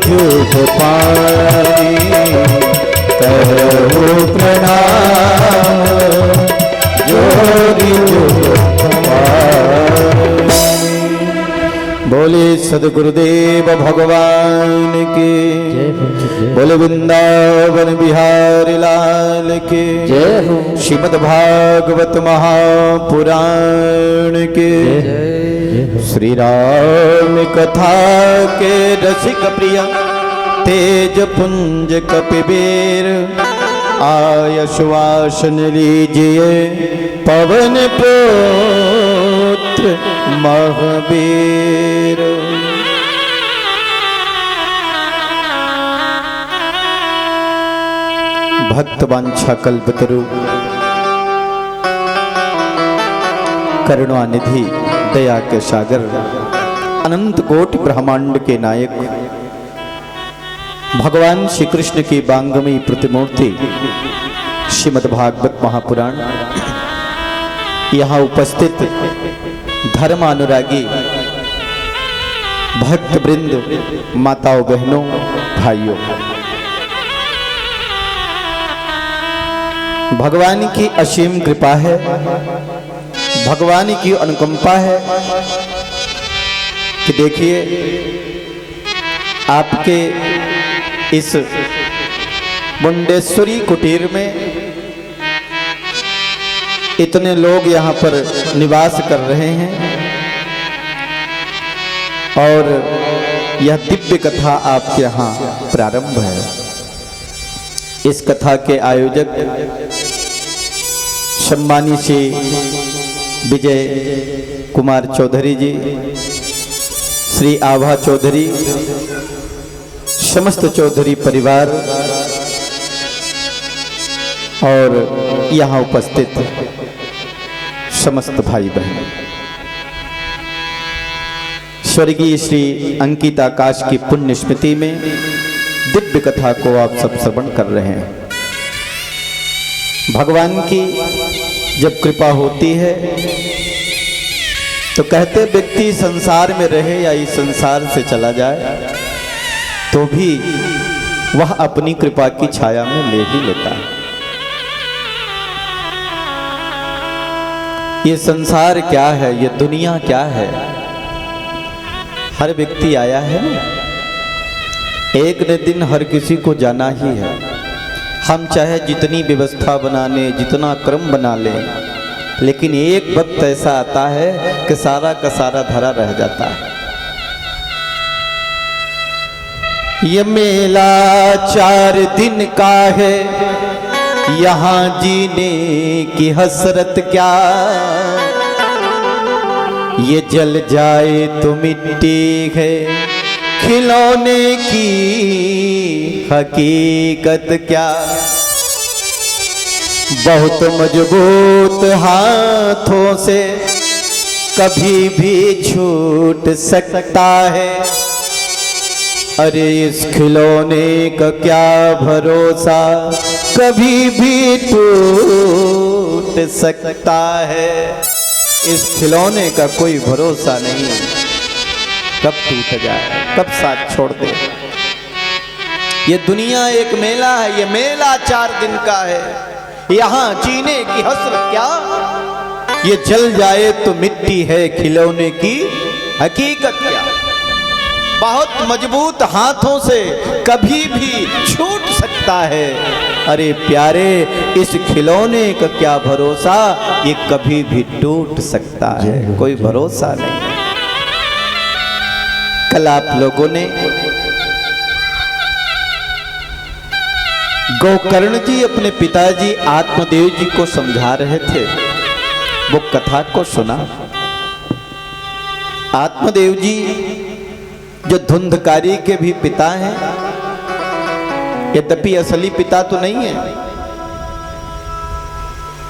झूठ पानी कहो प्रणाम जोगी झूठ पानी। बोले सदगुरुदेव भगवान की, बोले वृंदावन बिहारी लाल की, श्रीमद् भागवत महापुराण के। श्री राम कथा के रसिक प्रिय तेज पुंज कपिबीर आय सुवासन लीजिए पवन पुत्र महावीर। भक्त वांछा कल्पतरु करुणानिधि दया के सागर अनंत कोटि ब्रह्मांड के नायक भगवान श्री कृष्ण की बांगमी प्रतिमूर्ति श्रीमद् भागवत महापुराण यहाँ उपस्थित धर्मानुरागी भक्त वृंद, माताओं बहनों भाइयों, भगवान की असीम कृपा है, भगवान की अनुकंपा है कि देखिए आपके इस मुंडेश्वरी कुटीर में इतने लोग यहाँ पर निवास कर रहे हैं और यह दिव्य कथा आपके यहाँ प्रारंभ है। इस कथा के आयोजक सम्मानी श्री विजय कुमार चौधरी जी, श्री आभा चौधरी, समस्त चौधरी परिवार और यहाँ उपस्थित समस्त भाई बहन। स्वर्गीय श्री अंकित आकाश की पुण्य स्मृति में दिव्य कथा को आप सब श्रवण कर रहे हैं। भगवान की जब कृपा होती है तो कहते व्यक्ति संसार में रहे या इस संसार से चला जाए तो भी वह अपनी कृपा की छाया में ले ही लेता है। ये संसार क्या है, ये दुनिया क्या है, हर व्यक्ति आया है, एक न दिन हर किसी को जाना ही है। हम चाहे जितनी व्यवस्था बना लें, जितना क्रम बना लें, लेकिन एक वक्त ऐसा आता है कि सारा का सारा धरा रह जाता है। ये मेला 4 दिन का है, यहाँ जीने की हसरत क्या, ये जल जाए तो मिट्टी है, खिलौने की हकीकत क्या। बहुत मजबूत हाथों से कभी भी छूट सकता है, अरे इस खिलौने का क्या भरोसा, कभी भी टूट सकता है। इस खिलौने का कोई भरोसा नहीं, कब टूट जाए, कब साथ छोड़ दे। ये दुनिया एक मेला है, ये मेला 4 दिन का है, यहाँ जीने की हसरत क्या, ये जल जाए तो मिट्टी है, खिलौने की हकीकत क्या। बहुत मजबूत हाथों से कभी भी छूट सकता है, अरे प्यारे इस खिलौने का क्या भरोसा, ये कभी भी टूट सकता है, कोई भरोसा नहीं। कल आप लोगों ने गोकर्ण जी अपने पिताजी आत्मदेव जी को समझा रहे थे, वो कथा को सुना। आत्मदेव जी जो धुंधकारी के भी पिता हैं, यद्यपि असली पिता तो नहीं है,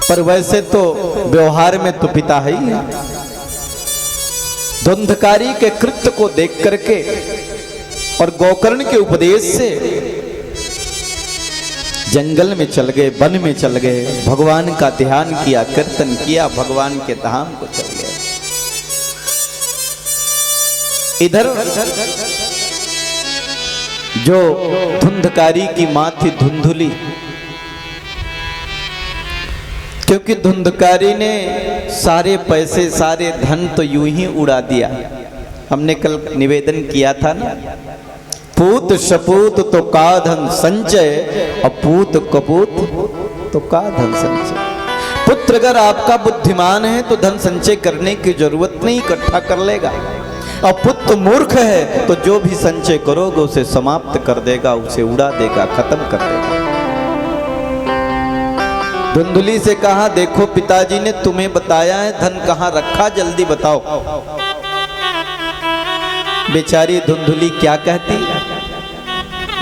पर वैसे तो व्यवहार में तो पिता है ही है। धुंधकारी के कृत्य को देख करके और गोकर्ण के उपदेश से जंगल में चल गए, वन में चल गए, भगवान का ध्यान किया, कीर्तन किया, भगवान के धाम को चल गए। जो धुंधकारी की मां थी धुंधुली, क्योंकि धुंधकारी ने सारे पैसे सारे धन तो यूं ही उड़ा दिया। हमने कल निवेदन किया था ना, पूत सपूत तो का धन संचय, अपूत कपूत तो का धन संचय। पुत्र अगर आपका बुद्धिमान है तो धन संचय करने की जरूरत नहीं, इकट्ठा कर लेगा। और पुत्र मूर्ख है तो जो भी संचय करोगे उसे समाप्त कर देगा, उसे उड़ा देगा, खत्म कर देगा। धुंधुली से कहा, देखो पिताजी ने तुम्हें बताया है धन कहाँ रखा, जल्दी बताओ। बेचारी धुंधुली क्या कहती,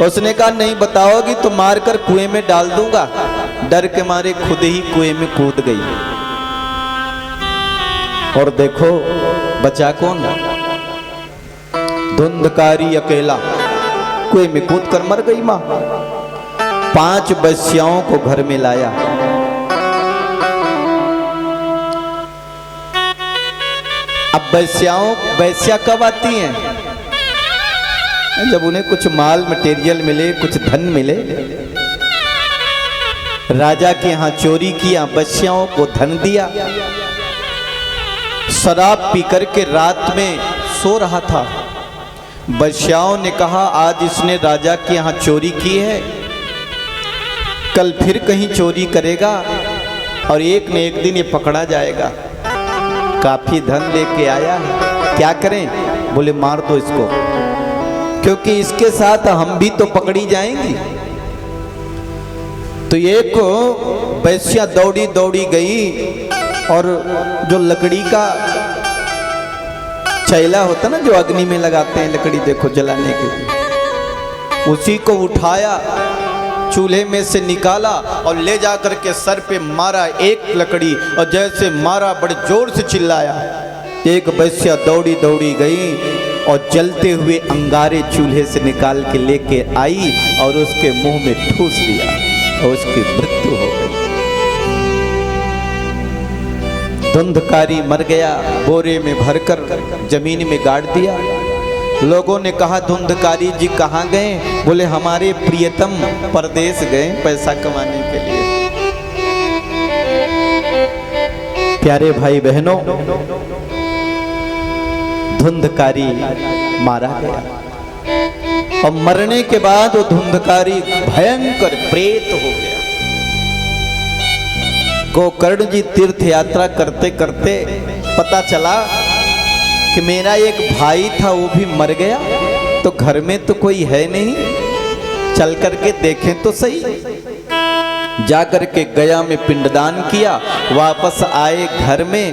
उसने कहा नहीं बताओगी तो मारकर कुएं में डाल दूंगा। डर के मारे खुद ही कुएं में कूद गई। और देखो बचा कौन, धुंधकारी अकेला कुएं में कूद कर मर गई मां। 5 वेश्याओं को घर में लाया। अब वेश्या कब आती हैं, जब उन्हें कुछ माल मटेरियल मिले, कुछ धन मिले। राजा के यहां चोरी किया, वेश्याओं को धन दिया। शराब पी करके रात में सो रहा था। वेश्याओं ने कहा आज इसने राजा के यहां चोरी की है, कल फिर कहीं चोरी करेगा और एक न एक दिन ये पकड़ा जाएगा। काफी धन लेके आया है, क्या करें? बोले मार दो इसको, क्योंकि इसके साथ हम भी तो पकड़ी जाएंगी। तो एक वैश्या दौड़ी दौड़ी गई और जो लकड़ी का चैला होता ना, जो अग्नि में लगाते हैं लकड़ी, देखो जलाने के लिए, उसी को उठाया, चूल्हे में से निकाला और ले जाकर के सर पे मारा एक लकड़ी, और जैसे मारा बड़े जोर से चिल्लाया। एक वैश्या दौड़ी दौड़ी गई और जलते हुए अंगारे चूल्हे से निकाल के लेके आई और उसके मुंह में ठूस दिया और उसकी मृत्यु हो गई। धुंधकारी मर गया, बोरे में भरकर जमीन में गाड़ दिया। लोगों ने कहा धुंधकारी जी कहाँ गए? बोले हमारे प्रियतम परदेश गए पैसा कमाने के लिए। प्यारे भाई बहनों, धुंधकारी मारा गया और मरने के बाद वो धुंधकारी भयंकर प्रेत हो गया। गोकर्ण जी तीर्थ यात्रा करते करते पता चला कि मेरा एक भाई था वो भी मर गया, तो घर में तो कोई है नहीं, चल करके देखें तो सही। जाकर के गया में पिंडदान किया, वापस आए घर में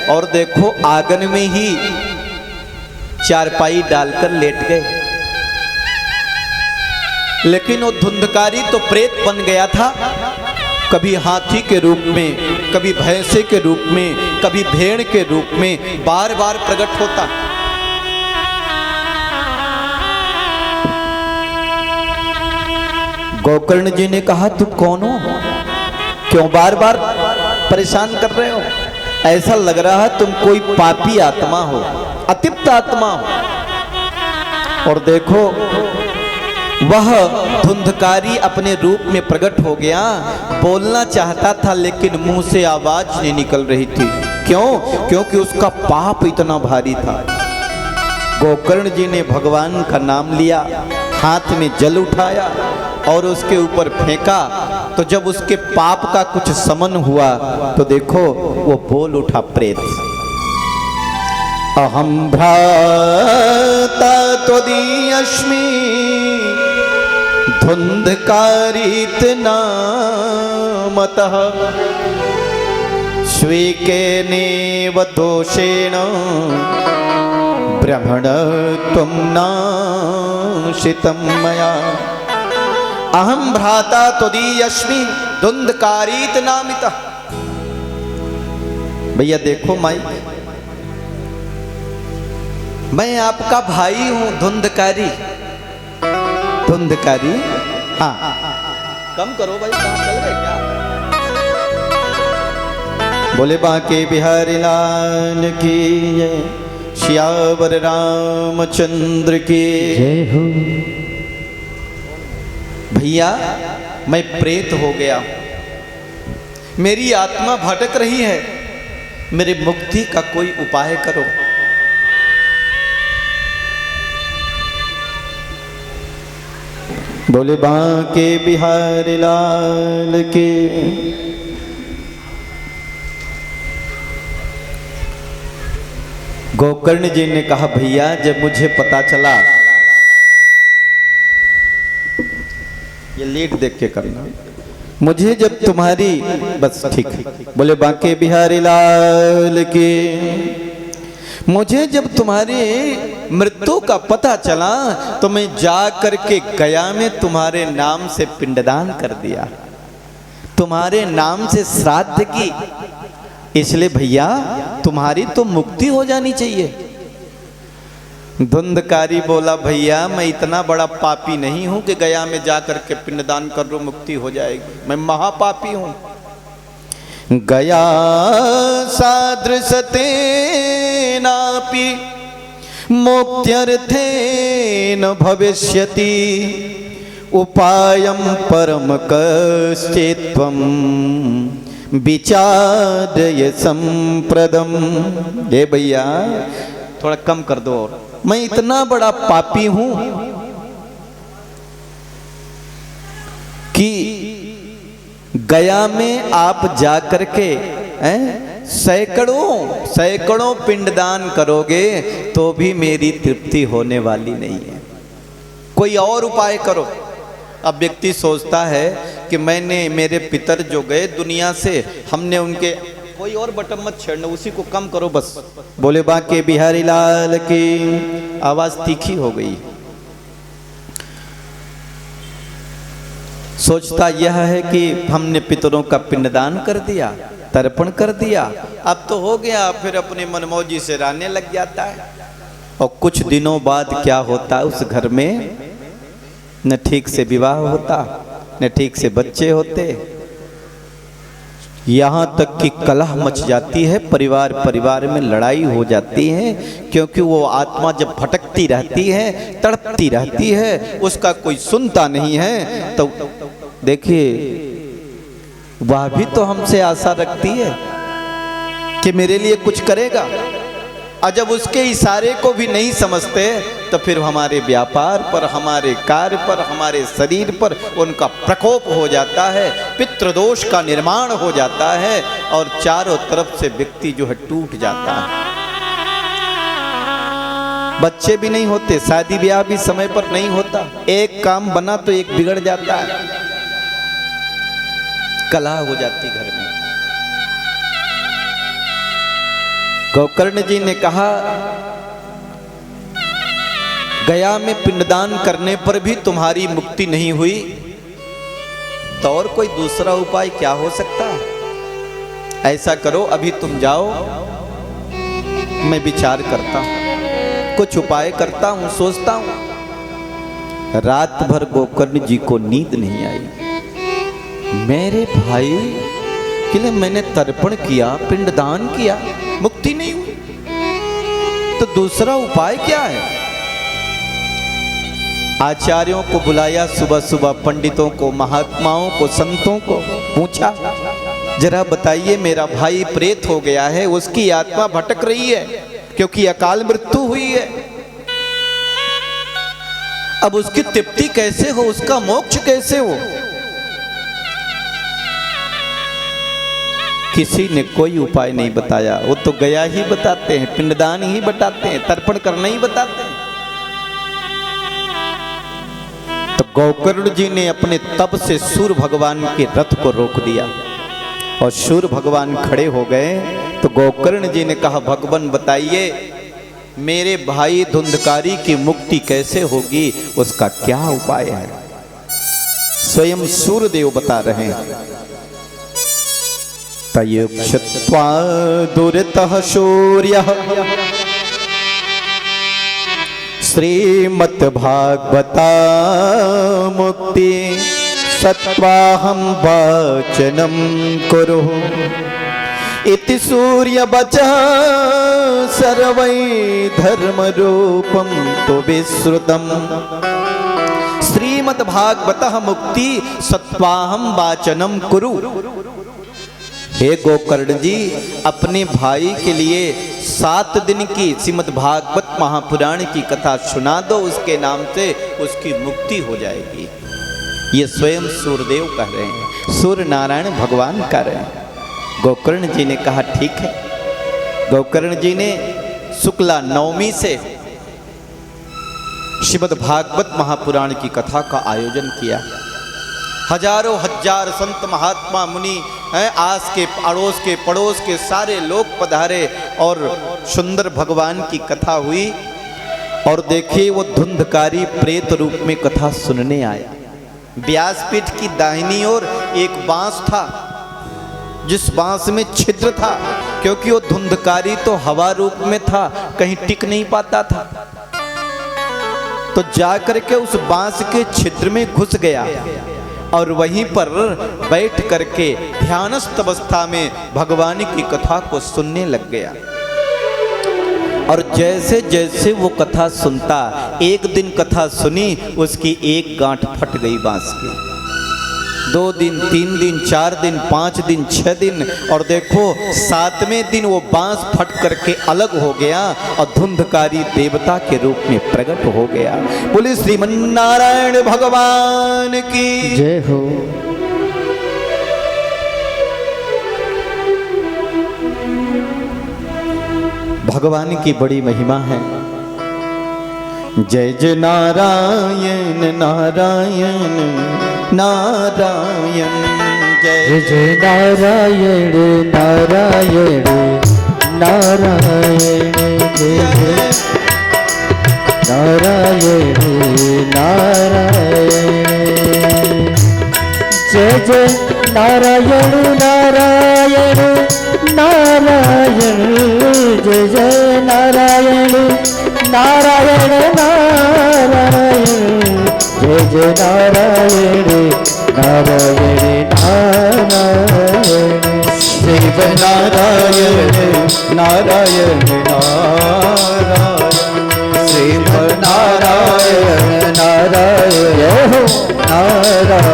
और देखो आंगन में ही चारपाई डालकर लेट गए। लेकिन वो धुंधकारी तो प्रेत बन गया था, कभी हाथी के रूप में, कभी भैंसे के रूप में, कभी भेड़ के रूप में बार बार प्रकट होता। गोकर्ण जी ने कहा तुम कौन हो, क्यों बार बार परेशान कर रहे हो? ऐसा लग रहा है तुम कोई पापी आत्मा हो, अतिप्त आत्मा हो। और देखो वह धुंधकारी अपने रूप में प्रकट हो गया, बोलना चाहता था लेकिन मुंह से आवाज नहीं निकल रही थी। क्यों? क्योंकि उसका पाप इतना भारी था। गोकर्ण जी ने भगवान का नाम लिया, हाथ में जल उठाया और उसके ऊपर फेंका, तो जब उसके पाप का कुछ समन हुआ तो देखो वो बोल उठा प्रेत। अहम भ्राता त्वदीयस्मि धुंधकारीत नामतः स्वीकेनेव दोषेण ब्रह्मण त्वं नाशितं मया। अहम भ्राता त्वदीयस्मि धुंधकारीत नामितः। भैया देखो माई, मैं आपका भाई हूं धुंधकारी। धुंधकारी, हाँ कम करो भाई, कहाँ चल रहे क्या? बोले बांके बिहारी लाल की जय, श्यावर रामचंद्र की जय हो। भैया मैं प्रेत हो गया, मेरी आत्मा भटक रही है, मेरे मुक्ति का कोई उपाय करो। बोले बांके बिहारी लाल के। गोकर्ण जी ने कहा भैया जब मुझे पता चला, ये लीड देख के करना, मुझे जब तुम्हारी बस ठीक है। बोले बांके बिहारी लाल की। मुझे जब तुम्हारी मृत्यु का पता चला तो मैं जा करके गया में तुम्हारे नाम से पिंडदान कर दिया, तुम्हारे नाम से श्राद्ध की, इसलिए भैया तुम्हारी तो मुक्ति हो जानी चाहिए। धुंधकारी बोला भैया मैं इतना बड़ा पापी नहीं हूं कि गया में जाकर के पिंडदान कर लो मुक्ति हो जाएगी, मैं महापापी हूं। गया सादृशते नापि मुक्त्यर्थेन भविष्यति उपायं परम कश्चित्त्वं विचारय संप्रदम। ये भैया थोड़ा कम कर दो, और मैं इतना बड़ा पापी हूं कि गया में आप जाकर के सैकड़ों पिंडदान करोगे तो भी मेरी तृप्ति होने वाली नहीं है, कोई और उपाय करो। अब व्यक्ति सोचता है कि मैंने, मेरे पितर जो गए दुनिया से, हमने उनके, कोई और बटन मत छेड़ना, उसी को कम करो बस। बोले बांके बिहारी लाल की। आवाज तीखी हो गई। सोचता यह है कि हमने पितरों का पिंडदान कर दिया, तर्पण कर दिया, अब तो हो गया, फिर अपनी मनमौजी से रहने लग जाता है। और कुछ दिनों बाद क्या होता है, उस घर में न ठीक से विवाह होता, न ठीक से बच्चे होते, यहाँ तक कि कलह मच जाती है, परिवार में लड़ाई हो जाती है, क्योंकि वो आत्मा जब भटकती रहती है, तड़पती रहती है, उसका कोई सुनता नहीं है। तो देखिए वह भी तो हमसे आशा रखती है कि मेरे लिए कुछ करेगा, और जब उसके इशारे को भी नहीं समझते तो फिर हमारे व्यापार पर, हमारे कार्य पर, हमारे शरीर पर उनका प्रकोप हो जाता है, पितृदोष का निर्माण हो जाता है, और चारों तरफ से व्यक्ति जो है टूट जाता है। बच्चे भी नहीं होते, शादी ब्याह भी समय पर नहीं होता, एक काम बना तो एक बिगड़ जाता है, कलह हो जाती घर में। गोकर्ण जी ने कहा गया में पिंडदान करने पर भी तुम्हारी मुक्ति नहीं हुई, तो और कोई दूसरा उपाय क्या हो सकता है? ऐसा करो अभी तुम जाओ, मैं विचार करता हूं, कुछ उपाय करता हूं, सोचता हूं। रात भर गोकर्ण जी को नींद नहीं आई। मेरे भाई के लिए मैंने तर्पण किया, पिंडदान किया, मुक्ति नहीं हुई, तो दूसरा उपाय क्या है? आचार्यों को बुलाया, सुबह सुबह पंडितों को, महात्माओं को, संतों को पूछा, जरा बताइए मेरा भाई प्रेत हो गया है, उसकी आत्मा भटक रही है क्योंकि अकाल मृत्यु हुई है, अब उसकी तृप्ति कैसे हो, उसका मोक्ष कैसे हो? किसी ने कोई उपाय नहीं बताया। वो तो गया ही बताते हैं, पिंडदान ही बताते हैं, तर्पण करना ही बताते हैं। तो गोकर्ण जी ने अपने तप से सूर्य भगवान के रथ को रोक दिया और सूर्य भगवान खड़े हो गए। तो गोकर्ण जी ने कहा भगवान बताइए मेरे भाई धुंधकारी की मुक्ति कैसे होगी, उसका क्या उपाय है? स्वयं सूर्यदेव बता रहे हैं। तयुक्षत्वा दुरितः सूर्यः श्रीमद्भागवता मुक्ति सत्वाहं वाचनं कुरुः इति सूर्यवचः सर्वै धर्मरूपं तु विश्रुतम्। श्री श्रीमद्भागवतः मुक्ति सत्वाहम वाचनम कुरु। हे गोकर्ण जी, अपने भाई के लिए 7 दिन की श्रीमद्भागवत महापुराण की कथा सुना दो, उसके नाम से उसकी मुक्ति हो जाएगी। ये स्वयं सूर्यदेव कह रहे हैं, सूर्य नारायण भगवान कह रहे हैं। गोकर्ण जी ने कहा ठीक है। गोकर्ण जी ने शुक्ला नवमी से श्रीमद्भागवत महापुराण की कथा का आयोजन किया। हजारों हजार संत महात्मा मुनि हैं, आस के अड़ोस के पड़ोस के सारे लोग पधारे और सुंदर भगवान की कथा हुई। और देखिए वो धुंधकारी प्रेत रूप में कथा सुनने आया। व्यासपीठ की दाहिनी ओर एक बांस था, जिस बांस में छिद्र था, क्योंकि वो धुंधकारी तो हवा रूप में था, कहीं टिक नहीं पाता था, तो जाकर के उस बांस के छिद्र में घुस गया और वहीं पर बैठ करके ध्यानस्थ अवस्था में भगवान की कथा को सुनने लग गया। और जैसे जैसे वो कथा सुनता, एक दिन कथा सुनी, उसकी एक गांठ फट गई बांस की। 2 दिन, 3 दिन, 4 दिन, 5 दिन, 6 दिन, और देखो 7वें दिन वो बांस फट करके अलग हो गया और धुंधकारी देवता के रूप में प्रकट हो गया। बोले श्रीमन्नारायण भगवान की जय हो। भगवान की बड़ी महिमा है। जय जय नारायण नारायण नारायण, जय जय नारायण नारायण नारायण, जय जय नारायण नारायण, जय जय नारायण नारायण नारायण, जय जय नारायण नारायण नारायण, जय जय नारायण नारायण नारायण, शिव नारायण नारायण नारायण, शिव नारायण नारायण नारायण।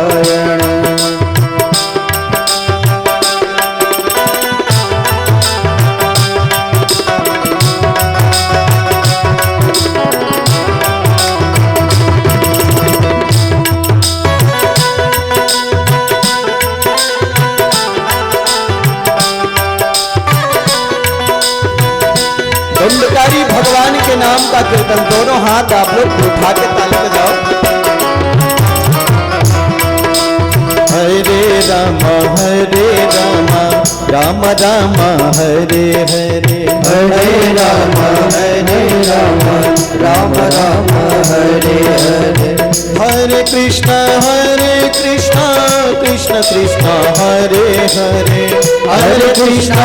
धुंधकारी भगवान के नाम का कीर्तन, दोनों हाथ आप लोग उठा के ताली बजाओ। हरे राम राम राम हरे हरे, हरे राम राम राम हरे हरे, हरे कृष्ण कृष्ण कृष्ण हरे हरे, हरे कृष्ण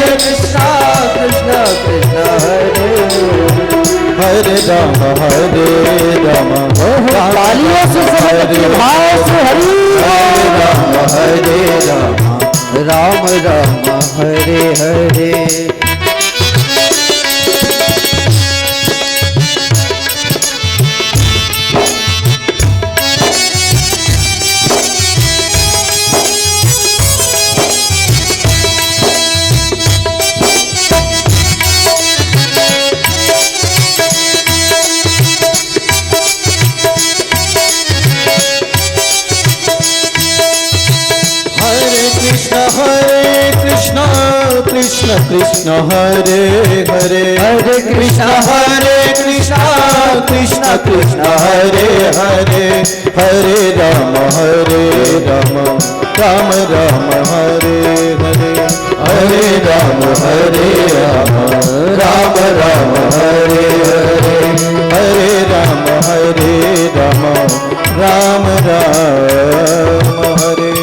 कृष्ण कृष्ण हरे हरे राम तालियों से सबके भाव से हरे राम राम राम हरे हरे। कृष्ण कृष्ण हरे हरे, हरे कृष्ण कृष्ण कृष्ण हरे हरे, हरे राम राम राम हरे हरे, हरे राम राम राम हरे हरे, हरे राम राम राम हरे।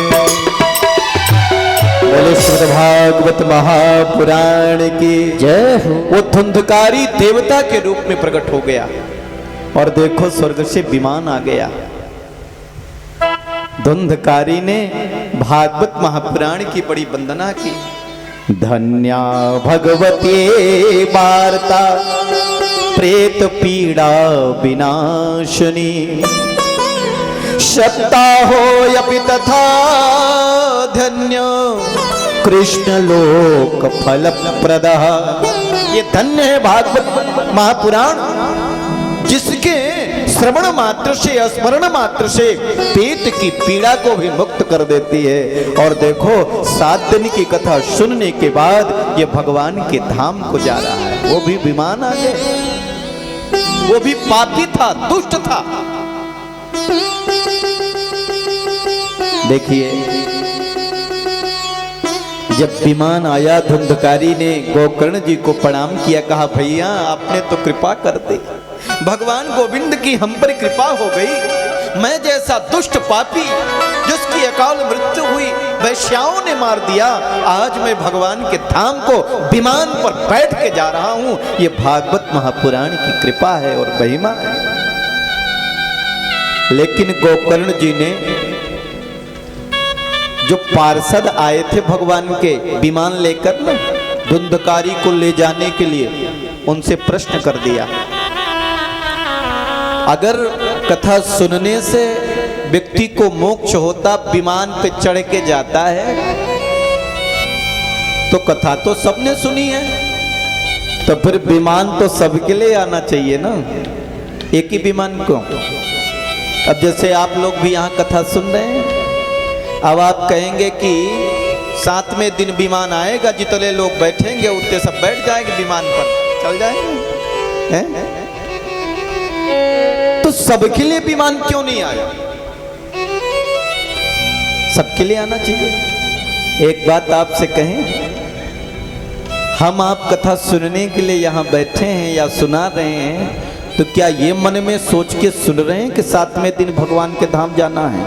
बोले श्रीमद्भागवत महापुराण की जय हो। वो धुंधकारी देवता के रूप में प्रकट हो गया और देखो स्वर्ग से विमान आ गया। धुंधकारी ने भागवत महापुराण की बड़ी वंदना की। धन्या भगवती वार्ता प्रेत पीड़ा विनाशनी, सत्ता हो अपि तथा धन्य कृष्ण लोक फल प्रद। ये धन्य है भागवत महापुराण, जिसके श्रवण मात्र से, स्मरण मात्र से पेट की पीड़ा को भी मुक्त कर देती है। और देखो 7 दिन की कथा सुनने के बाद ये भगवान के धाम को जा रहा है। वो भी विमान आ गए, वो भी पापी था, दुष्ट था। देखिए जब विमान आया, धुंधकारी ने गोकर्ण जी को प्रणाम किया, कहा भैया आपने तो कृपा कर दी, भगवान गोविंद की हम पर कृपा हो गई। मैं जैसा दुष्ट पापी जिसकी अकाल मृत्यु हुई वैश्याओं ने मार दिया, आज मैं भगवान के धाम को विमान पर बैठ के जा रहा हूं। ये भागवत महापुराण की कृपा है और महिमा है। लेकिन गोकर्ण जी ने, जो पार्षद आए थे भगवान के विमान लेकर ना धुंधकारी को ले जाने के लिए, उनसे प्रश्न कर दिया, अगर कथा सुनने से व्यक्ति को मोक्ष होता, विमान पे चढ़ के जाता है, तो कथा तो सबने सुनी है, तो फिर विमान तो सबके लिए आना चाहिए ना, एक ही विमान क्यों? अब जैसे आप लोग भी यहाँ कथा सुन रहे हैं, अब आप कहेंगे कि 7वें दिन विमान आएगा, जितने लोग बैठेंगे उतने सब बैठ जाएंगे विमान पर, चल जाएंगे हैं? तो सबके लिए विमान क्यों नहीं आया? सबके लिए आना चाहिए। एक बात आपसे कहें, हम आप कथा सुनने के लिए यहाँ बैठे हैं या सुना रहे हैं, तो क्या ये मन में सोच के सुन रहे हैं कि 7वें दिन भगवान के धाम जाना है?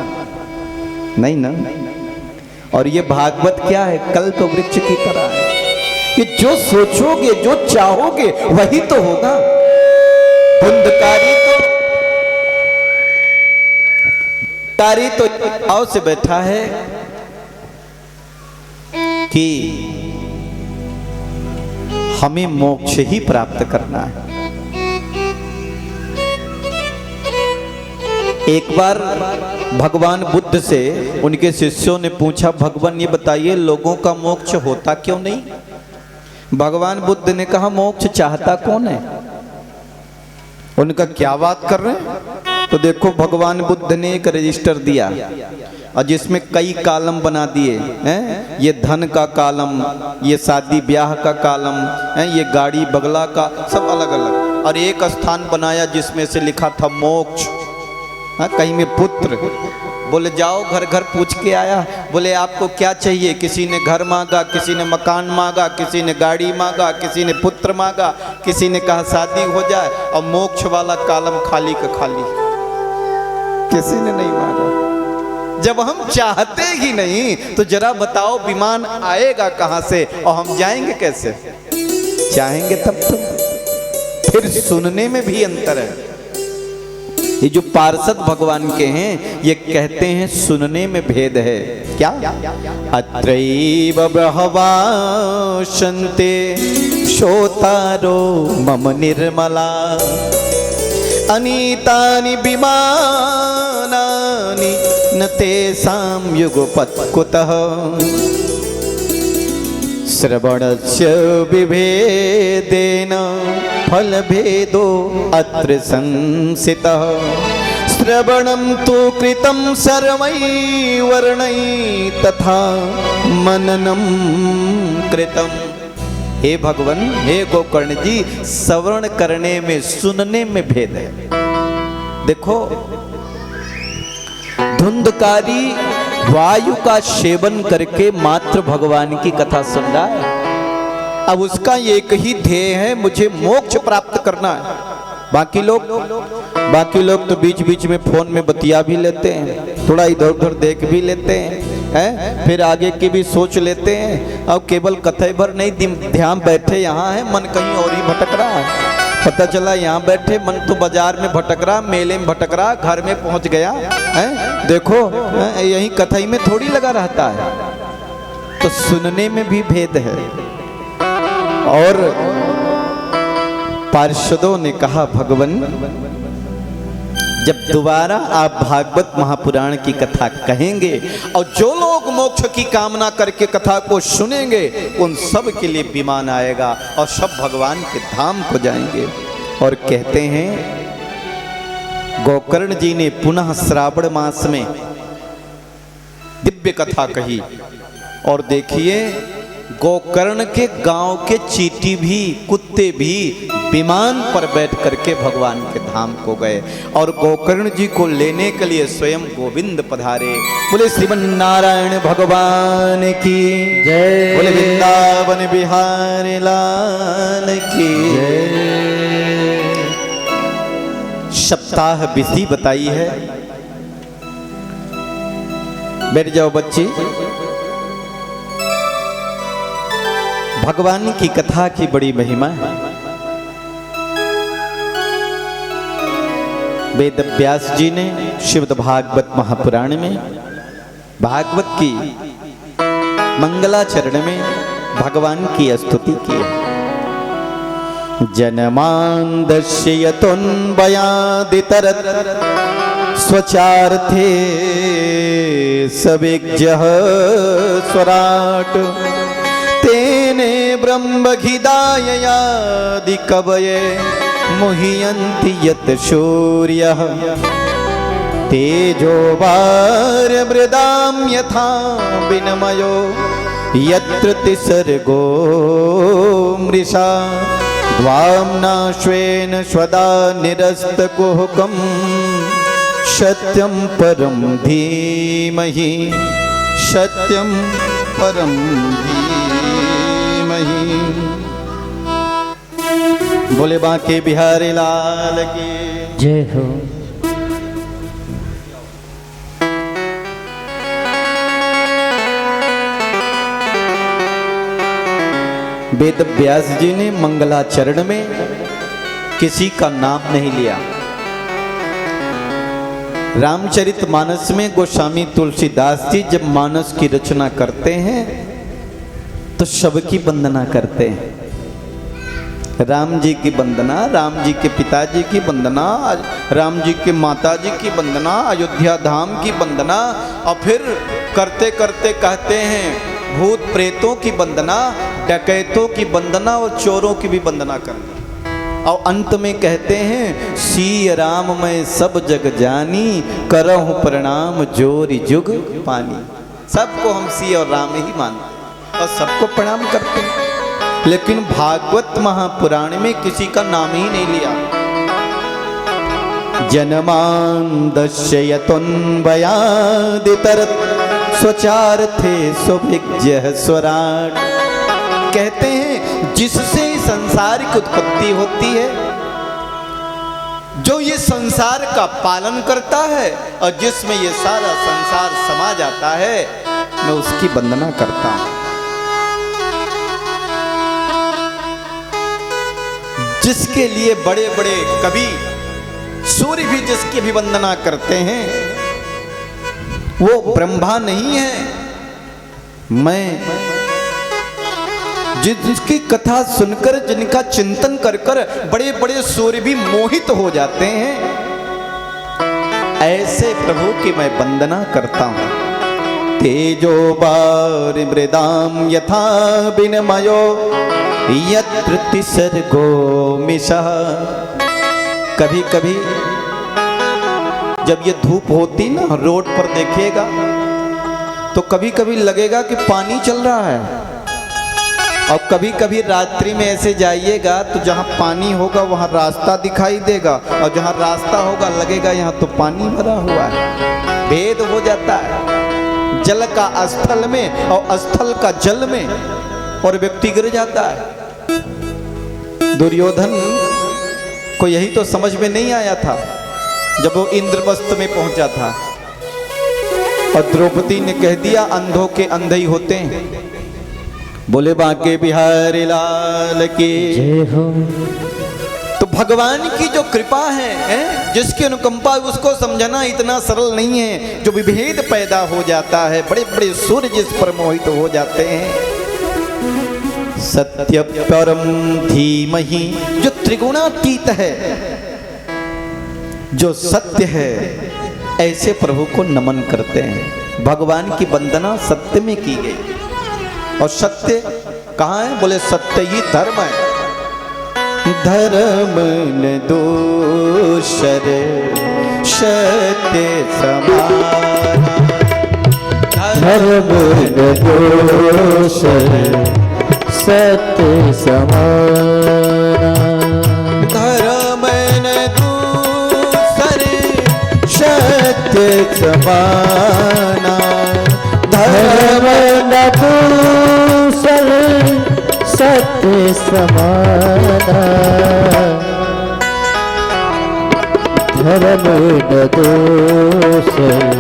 नहीं ना। और ये भागवत क्या है? कल्प वृक्ष की तरह है कि जो सोचोगे, जो चाहोगे वही तो होगा। धुंधकारी तो भाव से बैठा है कि हमें मोक्ष ही प्राप्त करना है। एक बार भगवान बुद्ध से उनके शिष्यों ने पूछा, भगवान ये बताइए लोगों का मोक्ष होता क्यों नहीं? भगवान बुद्ध ने कहा, मोक्ष चाहता कौन है? उनका क्या बात कर रहे हैं? तो देखो भगवान बुद्ध ने एक रजिस्टर दिया और जिसमें कई कॉलम बना दिए हैं। ये धन का कॉलम, ये शादी ब्याह का कॉलम है, ये गाड़ी बगला का, सब अलग अलग। और एक स्थान बनाया जिसमें से लिखा था मोक्ष। हाँ, कहीं में पुत्र, बोले जाओ घर घर पूछ के आया, बोले आपको क्या चाहिए? किसी ने घर मांगा, किसी ने मकान मांगा, किसी ने गाड़ी मांगा, किसी ने पुत्र मांगा, किसी ने कहा शादी हो जाए, और मोक्ष वाला कॉलम खाली का खाली, किसी ने नहीं मांगा। जब हम चाहते ही नहीं तो जरा बताओ विमान आएगा कहां से और हम जाएंगे कैसे? चाहेंगे तब तो। फिर सुनने में भी अंतर है। ये जो पार्षद भगवान के हैं ये कहते हैं सुनने में भेद है। क्या? अत्रैव बहवा शन्ते श्रोतारो मम निर्मला अनीतानि विमानानि न तेषां युगपत् कुतः श्रवणस्य विभेदेन फलभेदो अत्र संसितः श्रवणं तु कृतं सर्वैः वर्णैः तथा मननं कृतं। हे भगवान, हे गोकर्ण जी, श्रवण करने में, सुनने में भेद है। देखो धुंधकारी वायु का सेवन करके मात्र भगवान की कथा सुन रहा है। अब उसका एक ही ध्येय है, मुझे मोक्ष प्राप्त करना है। बाकी लोग तो बीच बीच में फोन में बतिया भी लेते हैं, थोड़ा इधर उधर देख भी लेते हैं, फिर आगे की भी सोच लेते हैं। अब केवल कथा भर नहीं ध्यान बैठे यहाँ है, मन कहीं और ही भटक रहा है। पता चला यहाँ बैठे मन तो बाजार में भटक रहा, मेले में भटक रहा, घर में पहुंच गया है। देखो यही कथाई में थोड़ी लगा रहता है। तो सुनने में भी भेद है। और पार्षदों ने कहा भगवान जब दोबारा आप भागवत महापुराण की कथा कहेंगे और जो लोग मोक्ष की कामना करके कथा को सुनेंगे उन सब के लिए विमान आएगा और सब भगवान के धाम को जाएंगे। और कहते हैं गोकर्ण जी ने पुनः श्रावण मास में दिव्य कथा कही और देखिए गोकर्ण के गांव के चींटी भी कुत्ते भी विमान पर बैठ करके भगवान के धाम को गए और गोकर्ण जी को लेने के लिए स्वयं गोविंद पधारे। बोले श्रीमन नारायण भगवान की जय। बोले वृंदावन बिहारी लाल की जय। सप्ताह विधि बताई है। बैठ जाओ बच्ची। भगवान की कथा की बड़ी महिमा है। वेद व्यास जी ने श्रीमद् भागवत महापुराण में भागवत की मंगलाचरण में भगवान की स्तुति की है। जन्मान दर्शयतोन्वयादितरत् स्वचार्थे सविज्ञः स्वराट तेने ब्रह्मघिदाययादि कवये मुह्यन्ति यत् सूर्यः तेजो वार्यमृदां यथा विनिमयो यत्र तिसर्गो मृषा द्वाम्ना श्वेन स्वदा निरस्तकुहकं सत्यं परं धीमहि सत्यं परं धीमहि। बोले बांके बिहारी लाल की जय हो। वेद व्यास जी ने मंगलाचरण में किसी का नाम नहीं लिया। रामचरितमानस में गोस्वामी तुलसीदास जी जब मानस की रचना करते हैं तो सबकी वंदना करते हैं। राम जी की वंदना, राम जी के पिताजी की वंदना, राम जी के माता जी की वंदना, अयोध्या धाम की वंदना और फिर करते करते कहते हैं भूत प्रेतों की वंदना, डकैतों की वंदना और चोरों की भी वंदना करना। और अंत में कहते हैं सिय राम मैं सब जग जानी करहु प्रणाम जोरि जुग पानी। सबको हम सिय और राम ही मानते और सबको प्रणाम करते हैं। लेकिन भागवत महापुराण में किसी का नाम ही नहीं लिया। जन्मान दर्शयतोन्वयादितरत् स्वचार्थे स्वभिज्ञः स्वराट। कहते हैं जिससे संसार की उत्पत्ति होती है, जो ये संसार का पालन करता है और जिसमें ये सारा संसार समा जाता है, मैं उसकी वंदना करता हूं। जिसके लिए बड़े बड़े कवि सूर्य भी जिसकी भी वंदना करते हैं वो ब्रह्मा नहीं है। मैं जिसकी कथा सुनकर जिनका चिंतन कर कर बड़े बड़े सूर्य भी मोहित हो जाते हैं, ऐसे प्रभु की मैं वंदना करता हूं। तेजो वारिमृदां यथा विनिमयो यत्र तिसर्गो मिषः। कभी कभी जब ये धूप होती ना रोड पर देखिएगा तो कभी कभी लगेगा कि पानी चल रहा है और कभी कभी रात्रि में ऐसे जाइएगा तो जहाँ पानी होगा वहाँ रास्ता दिखाई देगा और जहाँ रास्ता होगा लगेगा यहाँ तो पानी भरा हुआ है। भेद हो जाता है जल का स्थल में और स्थल का जल में और व्यक्ति गिर जाता है। दुर्योधन को यही तो समझ में नहीं आया था जब वो इंद्रप्रस्थ में पहुंचा था और द्रौपदी ने कह दिया अंधों के अंधे ही होते हैं। बोले बांके बिहारी लाल की जय हो। तो भगवान की जो कृपा है जिसकी अनुकंपा उसको समझना इतना सरल नहीं है। जो विभेद पैदा हो जाता है, बड़े बड़े सूर्य जिस पर मोहित हो जाते हैं। सत्य परम धीमहि जो त्रिगुणातीत है, जो सत्य है ऐसे प्रभु को नमन करते हैं। भगवान की वंदना सत्य में की गई। और सत्य कहाँ है? बोले सत्य ही धर्म है। धर्म न दूसर सत्य समाना, धर्म न दूसर सत्य समाना, धर्म न दूसर सत्य समाना, धर्म न दूसर सत्य समाना, धर्म न दूसर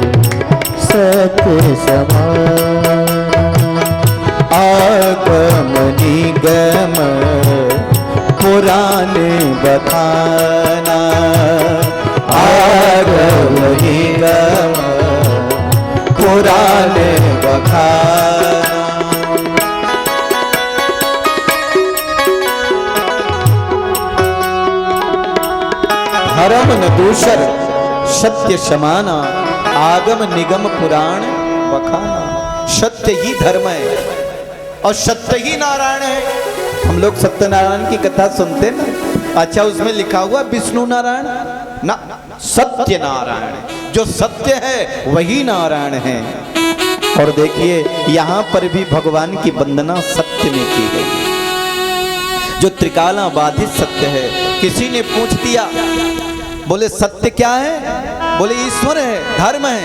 सत्य समाना, आगम निगम पुराण बखाना, आगम निगम पुराण बखाना। धर्म न दूसर सत्य समाना, आगम निगम पुराण बखाना। सत्य ही धर्म है और सत्य ही नारायण है। हम लोग सत्यनारायण की कथा सुनते ना, अच्छा उसमें लिखा हुआ विष्णु नारायण ना, सत्य नारायण। जो सत्य है वही नारायण है। और देखिए यहाँ पर भी भगवान की वंदना सत्य में की गई, जो त्रिकाला बाधित सत्य है। किसी ने पूछ दिया, बोले सत्य क्या है? बोले ईश्वर है, धर्म है।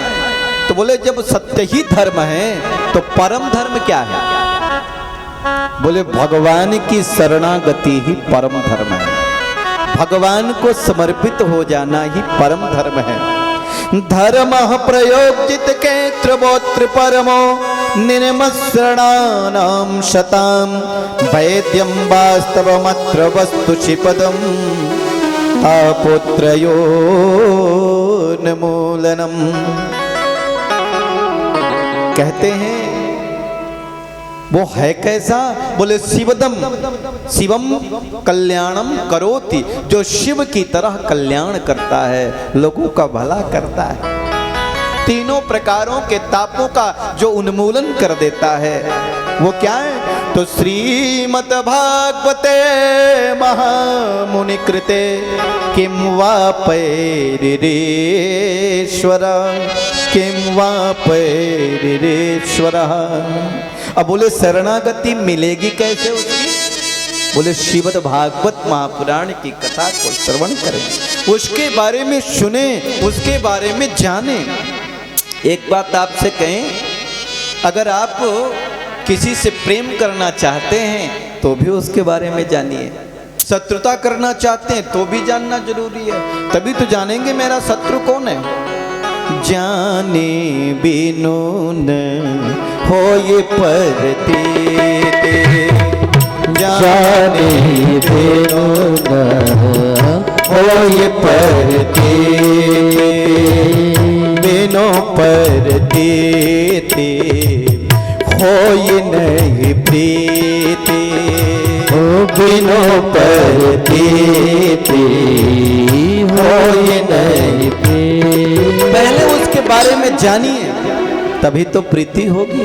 तो बोले जब सत्य ही धर्म है तो परम धर्म क्या है? बोले भगवान की शरणागति ही परम धर्म है। भगवान को समर्पित हो जाना ही परम धर्म है। धर्म प्रयोजित के त्रिवोत्र परमो निर्मस्रणानां शताम, वैद्यं वास्तवमत्र वस्तु शिपदम तापोत्रयो नमूलनम। कहते हैं वो है कैसा? बोले शिवदम, शिवम कल्याणम करोति, जो शिव की तरह कल्याण करता है, लोगों का भला करता है, तीनों प्रकारों के तापों का जो उन्मूलन कर देता है। वो क्या है? तो श्रीमद् भागवते महामुनि कृते किं वा पैरिरेश्वर, किं वा पैरिरेश्वर। अब बोले शरणागति मिलेगी कैसे उसकी? बोले श्रीमद् भागवत महापुराण की कथा को श्रवण करें, उसके बारे में सुने, उसके बारे में जाने। एक बात आपसे कहें, अगर आप किसी से प्रेम करना चाहते हैं तो भी उसके बारे में जानिए, शत्रुता करना चाहते हैं तो भी जानना जरूरी है, तभी तो जानेंगे मेरा शत्रु कौन है। जाने बिनु न होए परतीत, जाने बिनु न होए परतीत, बिनु परतीत होए नहीं प्रीति, बिनु परतीत होए नहीं प्रीति। पहले उसके बारे में जानिए, तभी तो प्रीति होगी,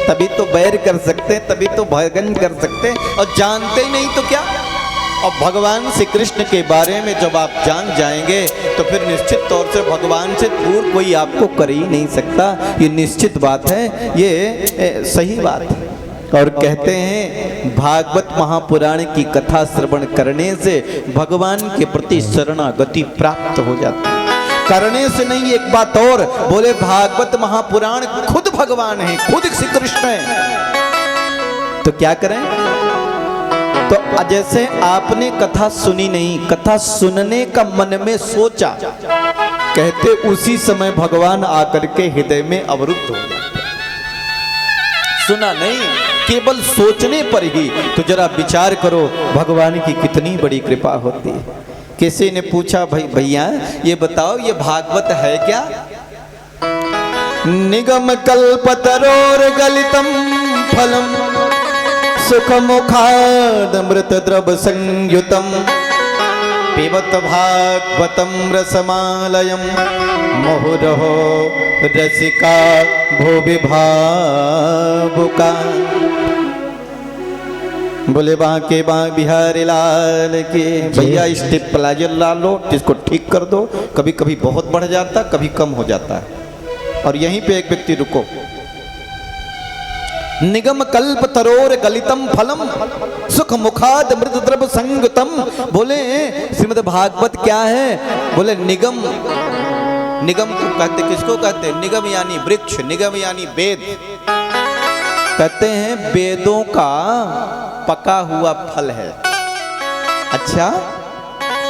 तभी तो बैर कर सकते हैं, तभी तो भजन कर सकते हैं। और जानते ही नहीं तो क्या? और भगवान श्री कृष्ण के बारे में जब आप जान जाएंगे तो फिर निश्चित तौर से भगवान से दूर कोई आपको कर ही नहीं सकता। ये निश्चित बात है, ये सही बात है। और कहते हैं भागवत महापुराण की कथा श्रवण करने से भगवान के प्रति शरणागति प्राप्त हो जाती है। करने से नहीं, एक बात और, बोले भागवत महापुराण खुद भगवान है, खुद श्री कृष्ण है। तो क्या करें? तो जैसे आपने कथा सुनी नहीं, कथा सुनने का मन में सोचा, कहते उसी समय भगवान आकर के हृदय में अवरुद्ध हो जाते। सुना नहीं, केवल सोचने पर ही। तो जरा विचार करो भगवान की कितनी बड़ी कृपा होती है। किसी ने पूछा, भाई भैया ये बताओ ये भागवत है क्या? निगम कल्पतरोर गलितम फलम सुख मुखाद मृत द्रव संयुतम पिबत भागवतम रसमालयम मुहुरहो रसिका भुवि भावुका। बोले बांके बांक बिहारी लाल की। भैया स्टेप प्लाजर ला लो, इसको ठीक कर दो। कभी कभी बहुत बढ़ जाता, कभी कम हो जाता है। और यहीं पे एक व्यक्ति रुको। निगम कल्प तरोर गलितम फलम सुख मुखाद मृद द्रव संगतम। बोले श्रीमद् भागवत क्या है? बोले निगम, निगम को कहते, किसको कहते? निगम यानी वृक्ष, निगम यानी वेद। कहते हैं वेदों का पका हुआ फल है। अच्छा,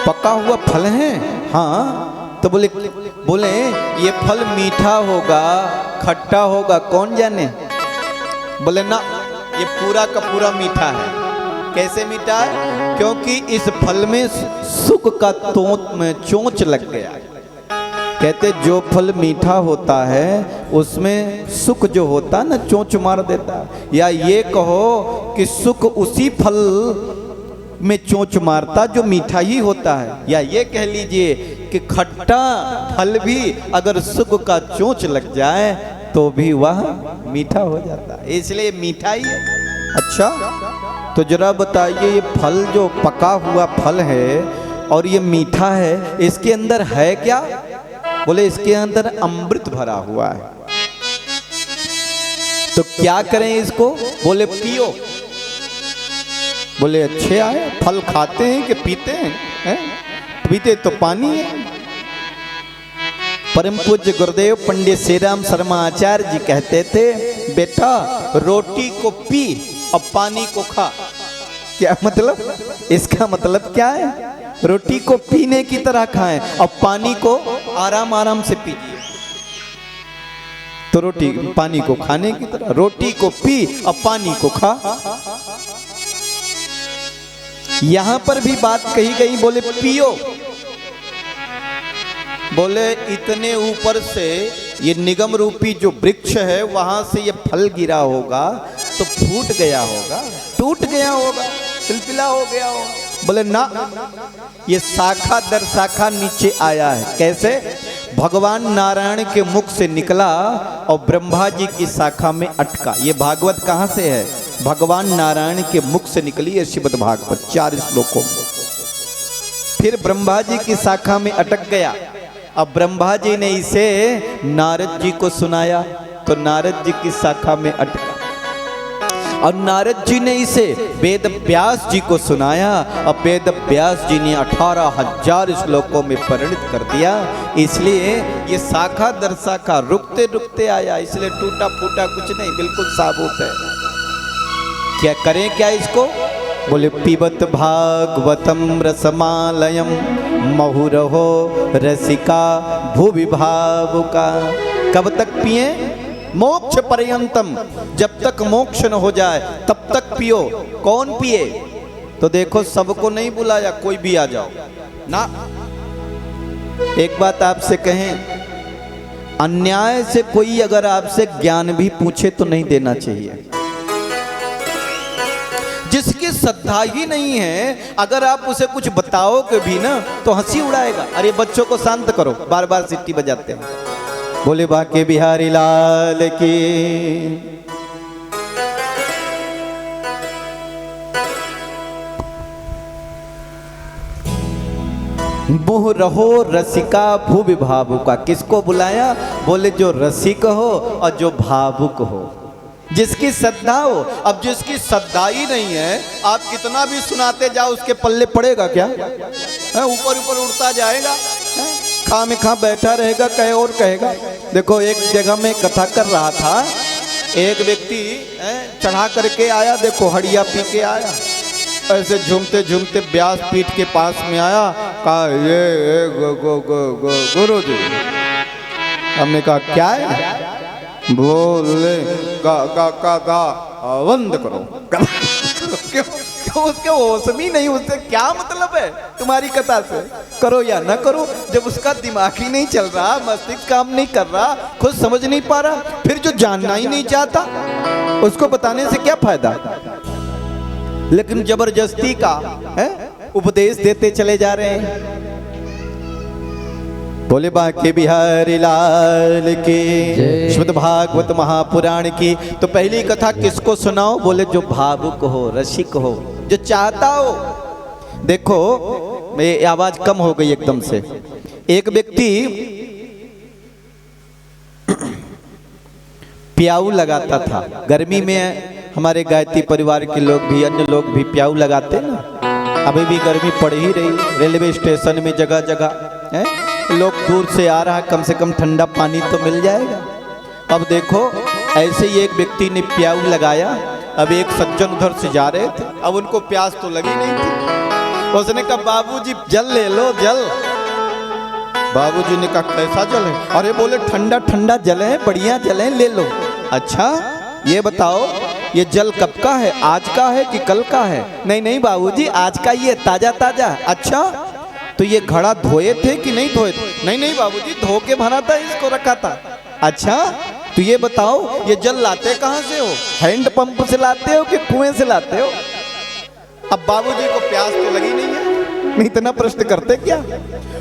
पका हुआ फल है? हाँ। तो बोले ये फल मीठा होगा, खट्टा होगा, कौन जाने? बोले ना, ये पूरा का पूरा मीठा है। कैसे मीठा है? क्योंकि इस फल में सुख का तोंत में चोंच लग गया। कहते जो फल मीठा होता है उसमें सुख जो होता ना चोंच मार देता। या ये कहो कि सुख उसी फल में चोंच मारता जो मीठा ही होता है। या ये कह लीजिए कि खट्टा फल भी अगर सुख का चोंच लग जाए तो भी वह मीठा हो जाता है, इसलिए मीठा ही है। अच्छा, तो जरा बताइए ये फल जो पका हुआ फल है और ये मीठा है, इसके अंदर है क्या? बोले इसके अंदर अमृत भरा हुआ है। तो क्या करें इसको? बोले पियो। बोले अच्छे आए, फल खाते हैं कि पीते हैं? पीते तो पानी है। परम पूज्य गुरुदेव पंडित श्री राम शर्मा आचार्य जी कहते थे, बेटा रोटी को पी और पानी को खा। क्या मतलब? इसका मतलब क्या है? रोटी को पीने की तरह खाएं और पानी को आराम आराम से पीजिए। तो रोटी पानी को खाने की तरह, रोटी को पी और पानी को खा। यहां पर भी बात कही गई, बोले पियो। बोले इतने ऊपर से ये निगम रूपी जो वृक्ष है वहां से ये फल गिरा होगा तो फूट गया होगा, टूट गया होगा, पिलपिला हो गया होगा। बोले ना, ये शाखा दर शाखा नीचे आया है। कैसे? भगवान नारायण के मुख से निकला और ब्रह्मा जी की शाखा में अटका। ये भागवत कहाँ से है? भगवान नारायण के मुख से निकली है श्रीमद् भागवत 4 श्लोकों में। फिर ब्रह्मा जी की शाखा में अटक गया। अब ब्रह्मा जी ने इसे नारद जी को सुनाया तो नारद जी की शाखा में अटका। और नारद जी ने इसे वेद व्यास जी को सुनाया और वेद व्यास जी ने 18,000 श्लोकों में परिणित कर दिया। इसलिए ये शाखा दर शाखा रुकते रुकते आया, इसलिए टूटा फूटा कुछ नहीं, बिल्कुल साबुत है। क्या करें क्या इसको? बोले पिबत भागवतम रसमालयम मुहुरहो रसिका भुवि भावुका। कब तक पिए? मोक्ष पर्यंतम, जब तक मोक्ष न हो जाए तब तक पियो। कौन पिए? तो देखो सबको नहीं बुलाया, कोई भी आ जाओ ना। एक बात आपसे कहें, अन्याय से कोई अगर आपसे ज्ञान भी पूछे तो नहीं देना चाहिए। जिसकी श्रद्धा ही नहीं है अगर आप उसे कुछ बताओगे भी ना तो हंसी उड़ाएगा। अरे बच्चों को शांत करो, बार बार सिट्टी बजाते हैं। बोले बांके बिहारी लाल की। मुह रहो रसिका भुवि भावुका। किसको बुलाया? बोले जो रसिक हो और जो भावुक हो, जिसकी श्रद्धा हो। अब जिसकी श्रद्धा ही नहीं है आप कितना भी सुनाते जाओ उसके पल्ले पड़ेगा क्या? ऊपर ऊपर उड़ता जाएगा, खा में खा बैठा रहेगा, कहे और कहेगा। देखो एक जगह में कथा कर रहा था, एक व्यक्ति चढ़ा करके आया, देखो हड़िया पी के आया, ऐसे झूमते झूमते व्यास पीठ के पास में आया, कहा ये गुरु जी। हमने कहा क्या है? बोले का बंद करो। क्यों? उसके होश भी नहीं, उससे क्या मतलब है तुम्हारी कथा से? करो या ना करो। जब उसका दिमाग ही नहीं चल रहा, मस्तिष्क काम नहीं कर रहा, खुद समझ नहीं पा रहा, फिर जो जानना ही नहीं चाहता उसको बताने से क्या फायदा? लेकिन जबरदस्ती का है उपदेश देते चले जा रहे हैं। बोले बांके बिहारी लाल की, जय। श्रीमद् भागवत महापुराण की। तो पहली कथा किसको सुनाओ? बोले जो भावुक हो, रसिक हो, जो चाहता हो। देखो मेरी आवाज कम हो गई एकदम से। एक व्यक्ति प्याऊ लगाता था। गर्मी में हमारे गायत्री परिवार के लोग भी, अन्य लोग भी प्याऊ लगाते ना। अभी भी गर्मी पड़ ही रही, रेलवे स्टेशन में जगह जगह है, लोग दूर से आ रहा, कम से कम ठंडा पानी तो मिल जाएगा। अब देखो ऐसे ही एक व्यक्ति ने प्याऊ लगाया। अब एक सज्जन उधर से जा रहे थे, अब उनको प्यास तो लगी नहीं थी। उसने कहा बाबूजी जल ले लो, जल। बाबूजी ने कहा कैसा जल है? अरे बोले ठंडा ठंडा जल है, बढ़िया जल है, ले लो। अच्छा ये बताओ ये जल कब का है, आज का है कि कल का है? नहीं नहीं बाबूजी आज का ही है, ताजा ताजा। अच्छा तो ये घड़ा धोए थे कि नहीं धोए थे? नहीं नहीं बाबूजी धो के भरा था, इसको रखा था। अच्छा तो ये बताओ ये जल लाते कहाँ से हो? हैंड पंप से लाते हो कि कुएं से लाते हो? अब बाबूजी को प्यास तो लगी नहीं है, नहीं इतना प्रश्न करते क्या?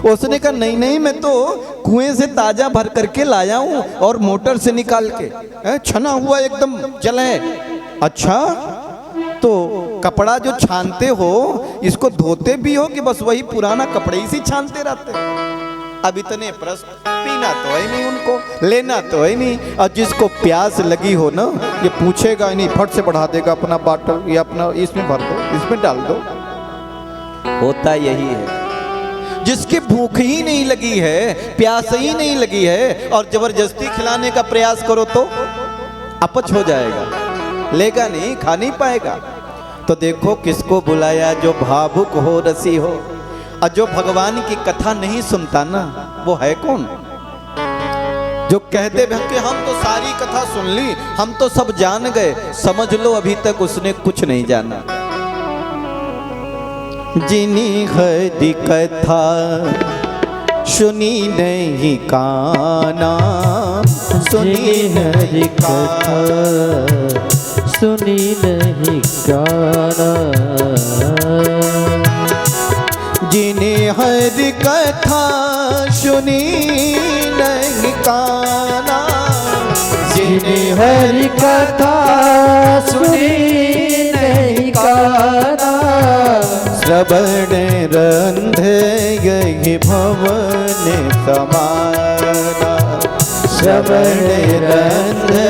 उसने कहा नहीं नहीं मैं तो कुएं से ताजा भर करके लाया हूं और मोटर से निकाल के, छना हुआ एकदम जल है। अच्छा तो कपड़ा जो छानते हो इसको धोते भी हो कि बस वही पुराना कपड़े ही छानते रहते? अब इतने प्रश्न। पीना तो है नहीं उनको, लेना तो है नहीं, और जिसको प्यास लगी हो ना ये पूछेगा ही नहीं, फट से बढ़ा देगा अपना बाटल या अपना इसमें भर दो, इसमें डाल दो। होता यही है। जिसकी भूख ही नहीं लगी है, प्यास ही नहीं लगी है, और जबरदस्ती खिलाने का प्रयास करो तो अपच हो जाएगा, लेगा नहीं, खा नहीं पाएगा। तो देखो किसको बुलाया? जो भावुक हो, रसी हो, और जो भगवान की कथा नहीं सुनता ना वो है कौन? जो कहते कि हम तो सारी कथा सुन ली, हम तो सब जान गए, समझ लो अभी तक उसने कुछ नहीं जाना। जिनी हरि कथा सुनी नहीं काना, सुनी हरि कथा सुनी नहीं काना। जिने हरि कथा सुनी नहीं काना, जिने हरि कथा सुनी नहीं काना। श्रवण रंधे यही भवन समाना, श्रवण रंधे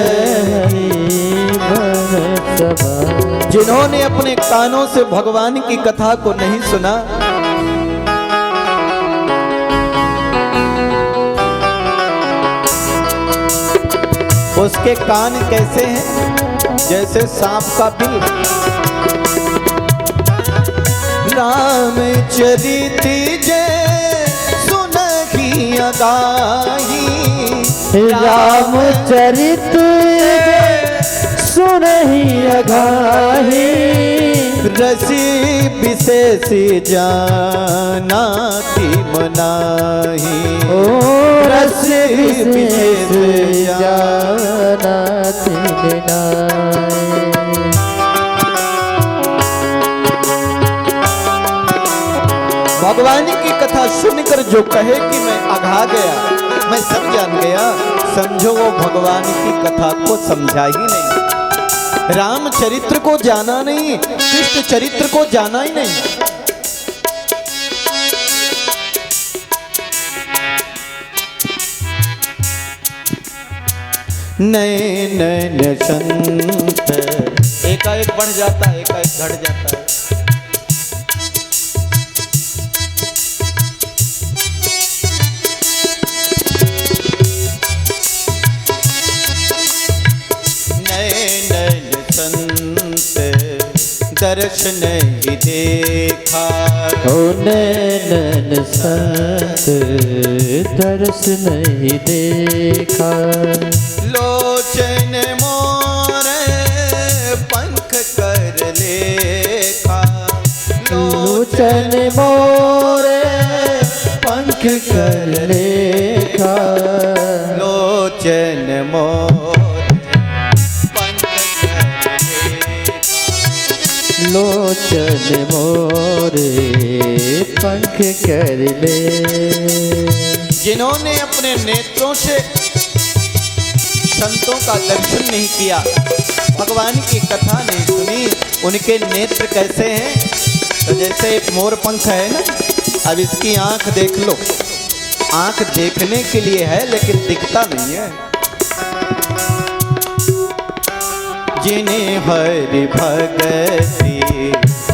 जिन्होंने अपने कानों से भगवान की कथा को नहीं सुना, उसके कान कैसे हैं? जैसे सांप का बिल। रामचरित जय सुनहि अगाही, रामचरित सुनहि अगाही। रसी विशेष जाना तिम नाही, ओ रसी विशेष जाना तिम नाही। भगवान की कथा सुनकर जो कहे कि मैं अघा गया, मैं सब जान गया, समझो वो भगवान की कथा को समझा ही नहीं, राम चरित्र को जाना नहीं, कृष्ण चरित्र को जाना ही नहीं। नैन संत एकाएक बढ़ जाता है, एकाएक घट जाता है। दर्श नहीं देखा, ओ नैन संत दर्श नहीं देखा। लोचन मोरे पंख कर लेखा, लोचन मोरे पंख कर लेखा। लोचन मोरे पंख कर लेखा, लोचन लोचन मोरे पंख कर ले। जिन्होंने अपने नेत्रों से संतों का दर्शन नहीं किया, भगवान की कथा नहीं सुनी, उनके नेत्र कैसे हैं? तो जैसे एक मोर पंख है ना, अब इसकी आंख देख लो, आंख देखने के लिए है लेकिन दिखता नहीं है। जिन्हें हरि भगति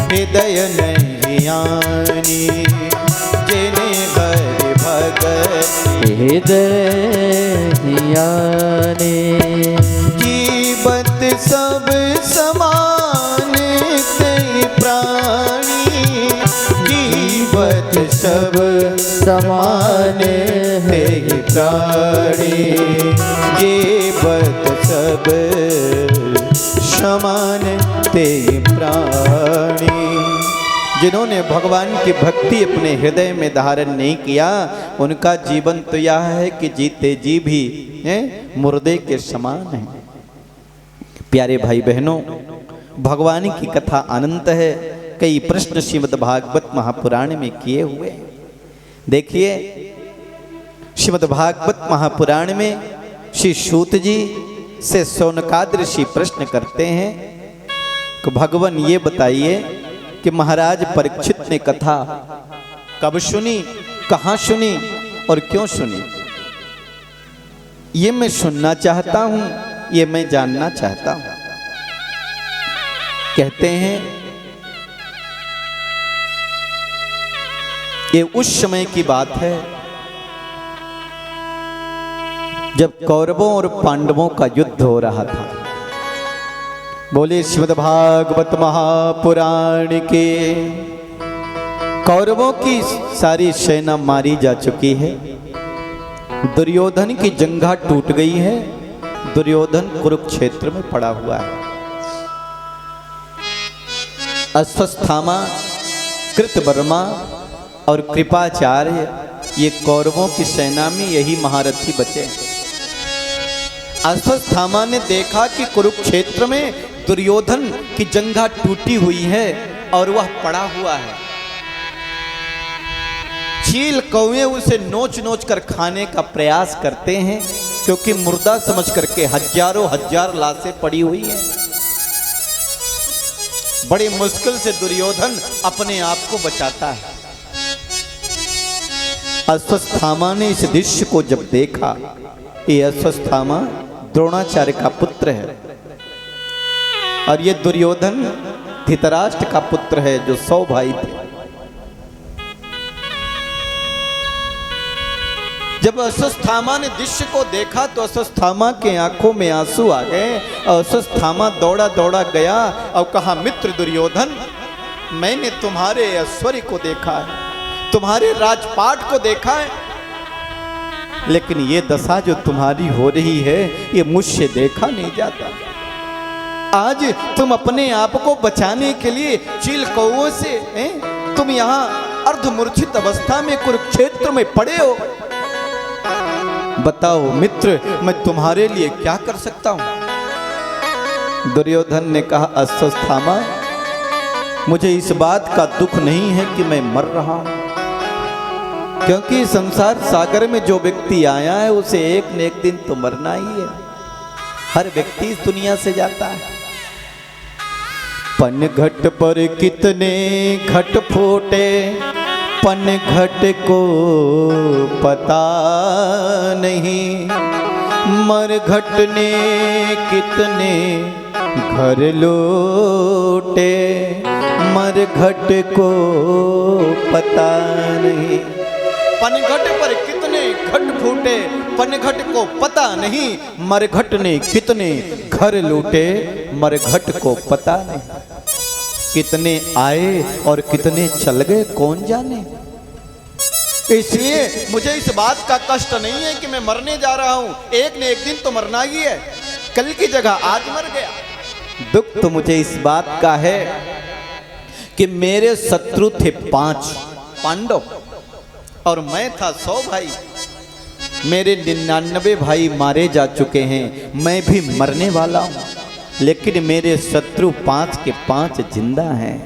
हृदय नहीं आनी, जिन्हें हरि भगति हृदय आने। जीवत सब समान कई प्राणी, जीवत सब समान है प्राणी, जीवत सब समान ते प्राणी। जिन्होंने भगवान की भक्ति अपने हृदय में धारण नहीं किया, उनका जीवन तो यह है कि जीते जी भी मुर्दे के समान है। प्यारे भाई बहनों, भगवान की कथा अनंत है। कई प्रश्न श्रीमद् भागवत महापुराण में किए हुए। देखिए, श्रीमद् भागवत महापुराण में श्री सूत जी से शौनकाद ऋषि प्रश्न करते हैं कि भगवान ये बताइए कि महाराज परीक्षित ने कथा कब सुनी, कहाँ सुनी और क्यों सुनी? ये मैं सुनना चाहता हूं, ये मैं जानना चाहता हूं। कहते हैं ये उस समय की बात है जब कौरवों और पांडवों का युद्ध हो रहा था। बोले श्रीमद् भागवत महापुराण के। कौरवों की सारी सेना मारी जा चुकी है, दुर्योधन की जंघा टूट गई है, दुर्योधन कुरुक्षेत्र में पड़ा हुआ है। अश्वत्थामा, कृतवर्मा और कृपाचार्य, ये कौरवों की सेना में यही महारथी बचे। अश्वत्थामा ने देखा कि कुरुक्षेत्र में दुर्योधन की जंघा टूटी हुई है और वह पड़ा हुआ है। चील कौवे उसे नोच नोच कर खाने का प्रयास करते हैं, क्योंकि मुर्दा समझ करके हजारों हजार लाशें पड़ी हुई हैं। बड़ी मुश्किल से दुर्योधन अपने आप को बचाता है। अश्वत्थामा ने इस दृश्य को जब देखा, ये अश्वत्थामा द्रोणाचार्य का पुत्र है और ये दुर्योधन धृतराष्ट्र का पुत्र है, जो 100 भाई थे। जब अश्वत्थामा ने दृश्य को देखा तो अश्वत्थामा के आंखों में आंसू आ गए और अश्वत्थामा दौड़ा दौड़ा गया और कहा, मित्र दुर्योधन, मैंने तुम्हारे ऐश्वर्य को देखा है, तुम्हारे राजपाट को देखा है, लेकिन ये दशा जो तुम्हारी हो रही है ये मुझसे देखा नहीं जाता। आज तुम अपने आप को बचाने के लिए चील कौवों से तुम यहाँ अर्धमूर्छित अवस्था में कुरुक्षेत्र में पड़े हो। बताओ मित्र, मैं तुम्हारे लिए क्या कर सकता हूं? दुर्योधन ने कहा, अश्वत्थामा, मुझे इस बात का दुख नहीं है कि मैं मर रहा हूं, क्योंकि संसार सागर में जो व्यक्ति आया है उसे एक न एक दिन तो मरना ही है। हर व्यक्ति इस दुनिया से जाता है। पन घट पर कितने घट फूटे, पन घट को पता नहीं, मर घट ने कितने घर लूटे, मर घट को पता नहीं। पनघट पर कितने घट फूटे, पनघट को पता नहीं, मरघट ने कितने घर लूटे, मरघट को पता नहीं। कितने आए और कितने चल गए कौन जाने। इसलिए मुझे इस बात का कष्ट नहीं है कि मैं मरने जा रहा हूं, एक न एक दिन तो मरना ही है। कल की जगह आज मर गया। दुख तो मुझे इस बात का है कि मेरे शत्रु थे 5 पांडव और मैं था 100 भाई। मेरे 99 भाई मारे जा चुके हैं, मैं भी मरने वाला हूं, लेकिन मेरे शत्रु 5 के 5 जिंदा हैं।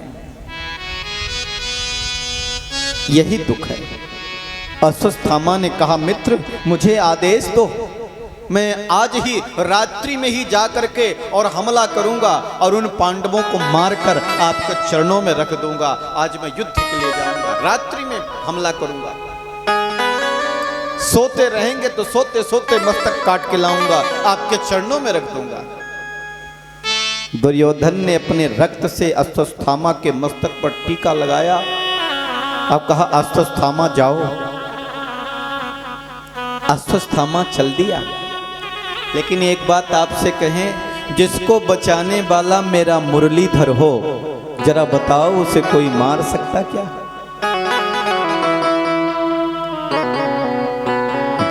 यही दुख है। अश्वत्थामा ने कहा, मित्र मुझे आदेश दो, मैं आज ही रात्रि में ही जा करके और हमला करूंगा और उन पांडवों को मारकर आपके चरणों में रख दूंगा। आज मैं युद्ध के लिए जाऊंगा, रात्रि में हमला करूंगा। सोते रहेंगे तो सोते सोते मस्तक काट के लाऊंगा, आपके चरणों में रख दूंगा। दुर्योधन ने अपने रक्त से अश्वत्थामा के मस्तक पर टीका लगाया। अब कहा, अश्वत्थामा जाओ। अश्वत्थामा चल दिया। लेकिन एक बात आपसे कहें, जिसको बचाने वाला मेरा मुरलीधर हो, जरा बताओ उसे कोई मार सकता क्या?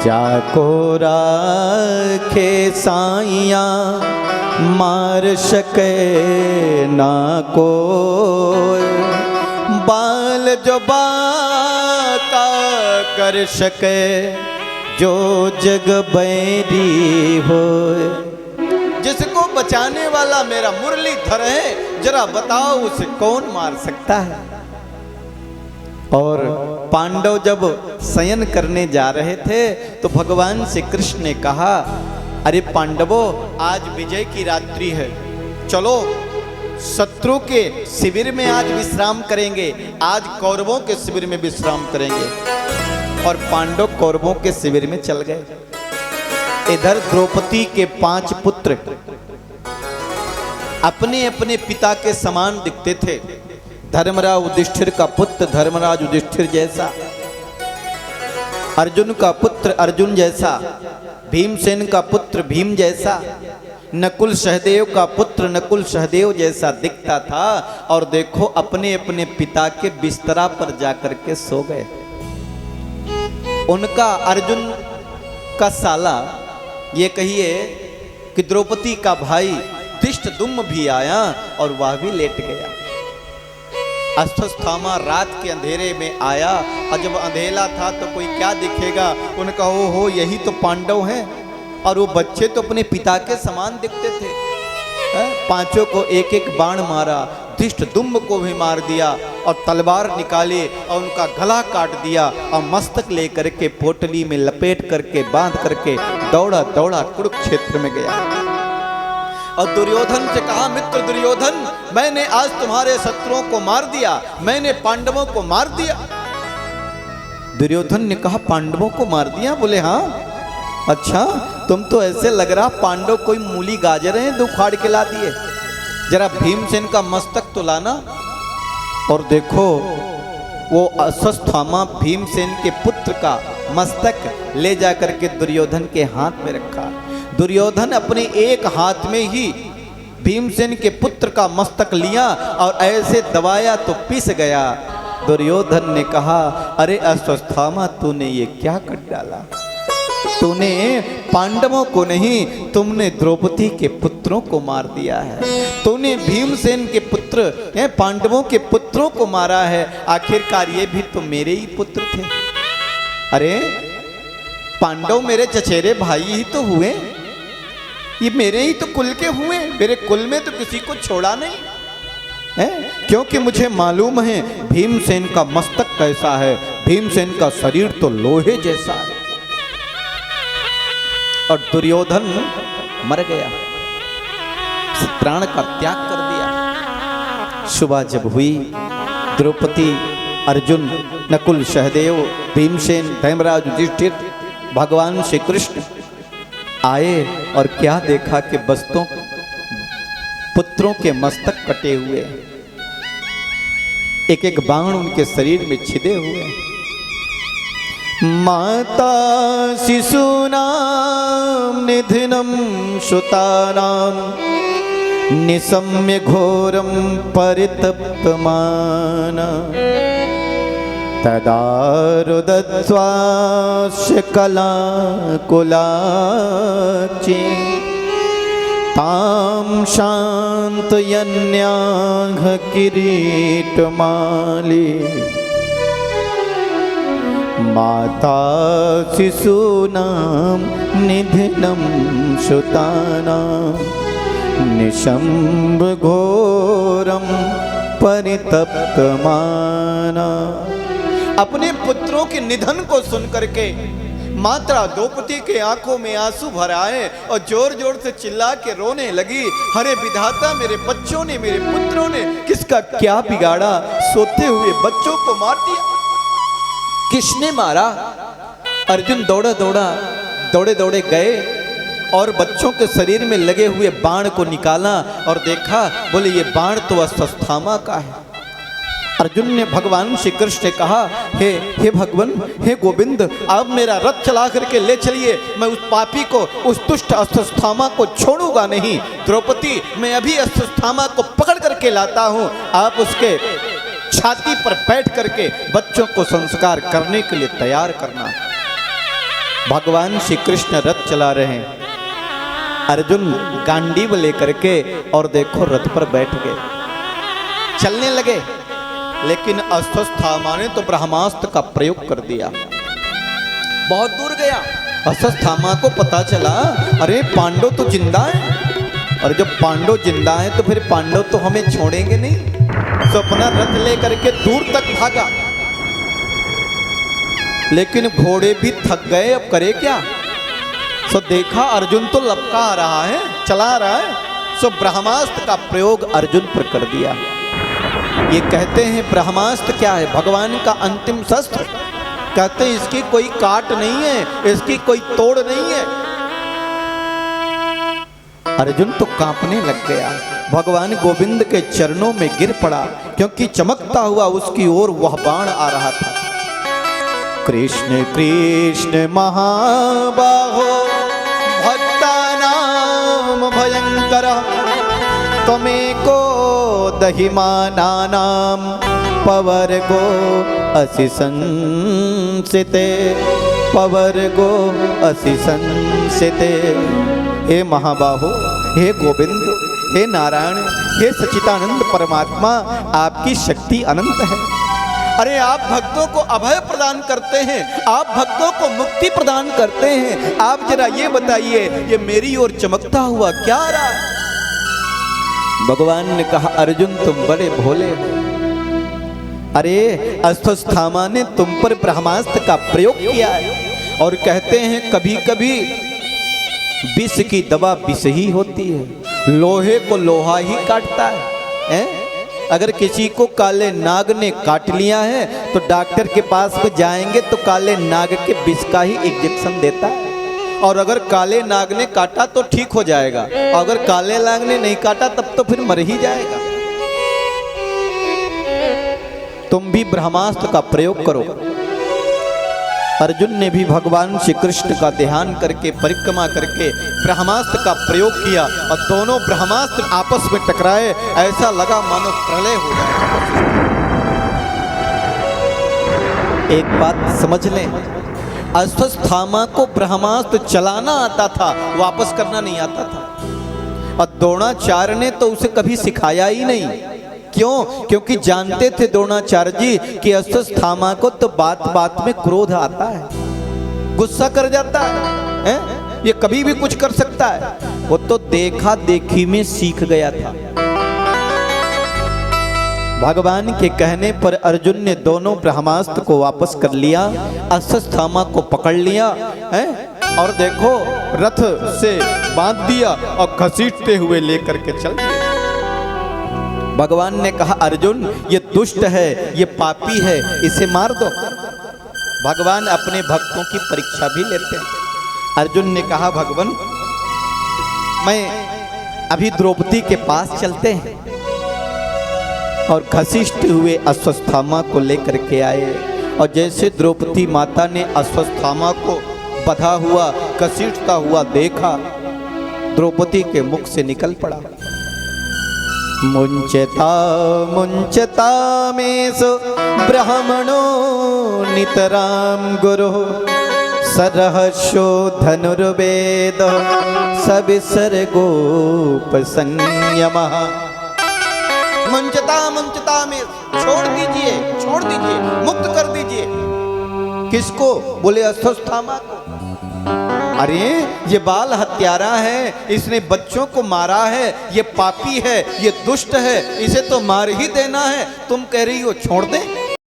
जाको राखे साइया मार सके ना कोई, बाल जो बाका कर सके जो जग बैरी हो। जिसको बचाने वाला मेरा मुरलीधर है, जरा बताओ उसे कौन मार सकता है? और पांडव जब शयन करने जा रहे थे तो भगवान श्री कृष्ण ने कहा, अरे पांडवों, आज विजय की रात्रि है, चलो शत्रु के शिविर में आज विश्राम करेंगे, आज कौरवों के शिविर में विश्राम करेंगे। और पांडव कौरवों के शिविर में चल गए। इधर द्रौपदी के 5 पुत्र अपने अपने पिता के समान दिखते थे। धर्मराज युधिष्ठिर का पुत्र धर्मराज युधिष्ठिर जैसा, अर्जुन का पुत्र अर्जुन जैसा, भीमसेन का पुत्र भीम जैसा, नकुल सहदेव का पुत्र नकुल सहदेव जैसा दिखता था। और देखो, अपने अपने पिता के बिस्तरा पर जाकर के सो गए। उनका अर्जुन का साला, ये कहिए कि द्रौपदी का भाई धृष्टद्युम्न भी आया और वह भी लेट गया। अश्वत्थामा रात के अंधेरे में आया, और जब अंधेरा था तो कोई क्या दिखेगा, उनका हो यही तो पांडव हैं। और वो बच्चे तो अपने पिता के समान दिखते थे। पांचों को एक एक बाण मारा, धृष्टद्युम्न को भी मार दिया और तलवार निकाली और उनका गला काट दिया और मस्तक लेकर के पोटली में लपेट करके बांध करके दौड़ा दौड़ा कुरुक्षेत्र में गया। और दुर्योधन से कहा, मित्र दुर्योधन, मैंने आज तुम्हारे शत्रुओं को मार दिया, मैंने पांडवों को मार दिया। दुर्योधन ने कहा, पांडवों को मार दिया? बोले हाँ। अच्छा, तुम तो ऐसे लग रहा पांडव कोई मूली गाजर हैं, दो उखाड़ के ला दिए। जरा भीमसेन का मस्तक तो लाना। और देखो, वो अश्वत्थामा भीमसेन के पुत्र का मस्तक ले जाकर के दुर्योधन के हाथ में रखा। दुर्योधन अपने एक हाथ में ही भीमसेन के पुत्र का मस्तक लिया और ऐसे दबाया तो पिस गया। दुर्योधन ने कहा, अरे अश्वत्थामा, तूने ये क्या कर डाला? तूने पांडवों को नहीं, तुमने द्रौपदी के पुत्रों को मार दिया है। तूने भीमसेन के पुत्र पांडवों के पुत्रों को मारा है। आखिरकार ये भी तो मेरे ही पुत्र थे। अरे पांडव मेरे चचेरे भाई ही तो हुए, ये मेरे ही तो कुल के हुए, मेरे कुल में तो किसी को छोड़ा नहीं है। क्योंकि मुझे मालूम है भीमसेन का मस्तक कैसा है, भीमसेन का शरीर तो लोहे जैसा है। और दुर्योधन मर गया, प्राण का त्याग कर दिया। सुबह जब हुई, द्रौपदी, अर्जुन, नकुल सहदेव, भीमसेन, धर्मराज युधिष्ठिर, भगवान श्री कृष्ण आए और क्या देखा कि बस्तों पुत्रों के मस्तक कटे हुए, एक एक बाण उनके शरीर में छिदे हुए। माता शिशूनां निधनं सुतानां निशम्य घोरं परितप्यमान तदा रुदध्वास्य कलाकुलाची तां शान्तयन्याघ किरीटमाली माता शिशूनां निधनं सुतानां निशम्य घोरं परितप्यमाना अपने पुत्रों के निधन को सुन करके माता द्रौपदी के आंखों में आंसू भर आए और जोर जोर से चिल्ला के रोने लगी, हरे विधाता, मेरे बच्चों ने, मेरे पुत्रों ने किसका क्या बिगाड़ा, सोते हुए बच्चों को मार दिया। किसने मारा? अर्जुन दौड़े दौड़े गए और बच्चों के शरीर में लगे हुए बाण को निकाला और देखा, बोले ये बाण तो अश्वत्थामा का है। अर्जुन ने भगवान श्री कृष्ण से कहा, हे भगवान, हे गोविंद, आप मेरा रथ चला करके ले चलिए, मैं उस पापी को, उस दुष्ट अश्वत्थामा को छोड़ूंगा नहीं। द्रौपदी, मैं अभी अश्वत्थामा को पकड़ करके लाता हूं, आप उसके छाती पर बैठ करके बच्चों को संस्कार करने के लिए तैयार करना। भगवान श्री कृष्ण रथ चला रहे हैं, अर्जुन गांडीव लेकर के और देखो रथ पर बैठ गए, चलने लगे। लेकिन अश्वत्थामा ने तो ब्रह्मास्त्र का प्रयोग कर दिया, बहुत दूर गया। अश्वत्थामा को पता चला, अरे पांडव तो जिंदा है, और जब पांडव जिंदा है तो फिर पांडव तो हमें छोड़ेंगे नहीं। तो अपना रथ लेकर के दूर तक भागा, लेकिन घोड़े भी थक गए, अब करे क्या। सो देखा अर्जुन तो लपका आ रहा है, चला रहा है, सो ब्रह्मास्त्र का प्रयोग अर्जुन पर कर दिया। ये कहते हैं ब्रह्मास्त्र क्या है? भगवान का अंतिम शस्त्र। कहते हैं इसकी कोई काट नहीं है, इसकी कोई तोड़ नहीं है। अर्जुन तो कांपने लग गया, भगवान गोविंद के चरणों में गिर पड़ा, क्योंकि चमकता हुआ उसकी ओर वह बाण आ रहा था। कृष्ण कृष्ण महाबाहो भक्तानां भयंकरः त्वमेको दहिमानानां पवर्गो असि संसिते, पवर्गो असि संसिते। हे महाबाहो, हे गोविंद, हे नारायण, हे सच्चिदानंद परमात्मा, आपकी शक्ति अनंत है। अरे आप भक्तों को अभय प्रदान करते हैं, आप भक्तों को मुक्ति प्रदान करते हैं। आप जरा ये बताइए, ये मेरी ओर चमकता हुआ क्या आ रहा है? भगवान ने कहा, अर्जुन तुम बड़े भोले हो। अरे अश्वत्थामा ने तुम पर ब्रह्मास्त्र का प्रयोग किया है, और कहते हैं कभी कभी विष की दवा विष ही होती है, लोहे को लोहा ही काटता है। अगर किसी को काले नाग ने काट लिया है तो डॉक्टर के पास में जाएंगे तो काले नाग के विष का ही इंजेक्शन देता है, और अगर काले नाग ने काटा तो ठीक हो जाएगा, अगर काले नाग ने नहीं काटा तब तो फिर मर ही जाएगा। तुम भी ब्रह्मास्त्र का प्रयोग करो। अर्जुन ने भी भगवान श्री कृष्ण का ध्यान करके, परिक्रमा करके ब्रह्मास्त्र का प्रयोग किया, और दोनों ब्रह्मास्त्र आपस में टकराए, ऐसा लगा मानो प्रलय हो जाए। एक बात समझ लें, अश्वत्थामा को ब्रह्मास्त्र चलाना आता था, वापस करना नहीं आता था। और द्रोणाचार्य ने तो उसे कभी सिखाया ही नहीं। क्यों? क्योंकि जानते थे द्रोणाचार्य जी कि अश्वत्थामा को तो बात बात में क्रोध आता है, गुस्सा कर जाता है, ये कभी भी कुछ कर सकता है। वो तो देखा देखी में सीख गया था। भगवान के कहने पर अर्जुन ने दोनों ब्रह्मास्त्र को वापस कर लिया, अश्वत्थामा को पकड़ लिया है, और देखो रथ से बांध दिया और घसीटते हुए लेकर के चल दिए। भगवान ने कहा, अर्जुन ये दुष्ट है, ये पापी है, इसे मार दो। भगवान अपने भक्तों की परीक्षा भी लेते हैं। अर्जुन ने कहा, भगवान मैं अभी द्रौपदी के पास चलते हैं, और घसीटते हुए अश्वत्थामा को लेकर के आए। और जैसे द्रौपदी माता ने अश्वत्थामा को बंधा हुआ, घसीटता हुआ देखा, द्रौपदी के मुख से निकल पड़ा, मुंचता मुंचता मेषु ब्राह्मणो नितराम गुरु सरहस्यो धनुर्वेद सविसर्गोप संयमः। मुंचता मुंचता में छोड़ दीजिए, मुक्त कर दीजिए। किसको? बोले अश्वत्थामा को। अरे ये बाल हत्यारा है, इसने बच्चों को मारा है, ये पापी है, ये दुष्ट है, इसे तो मार ही देना है। तुम कह रही हो छोड़ दे?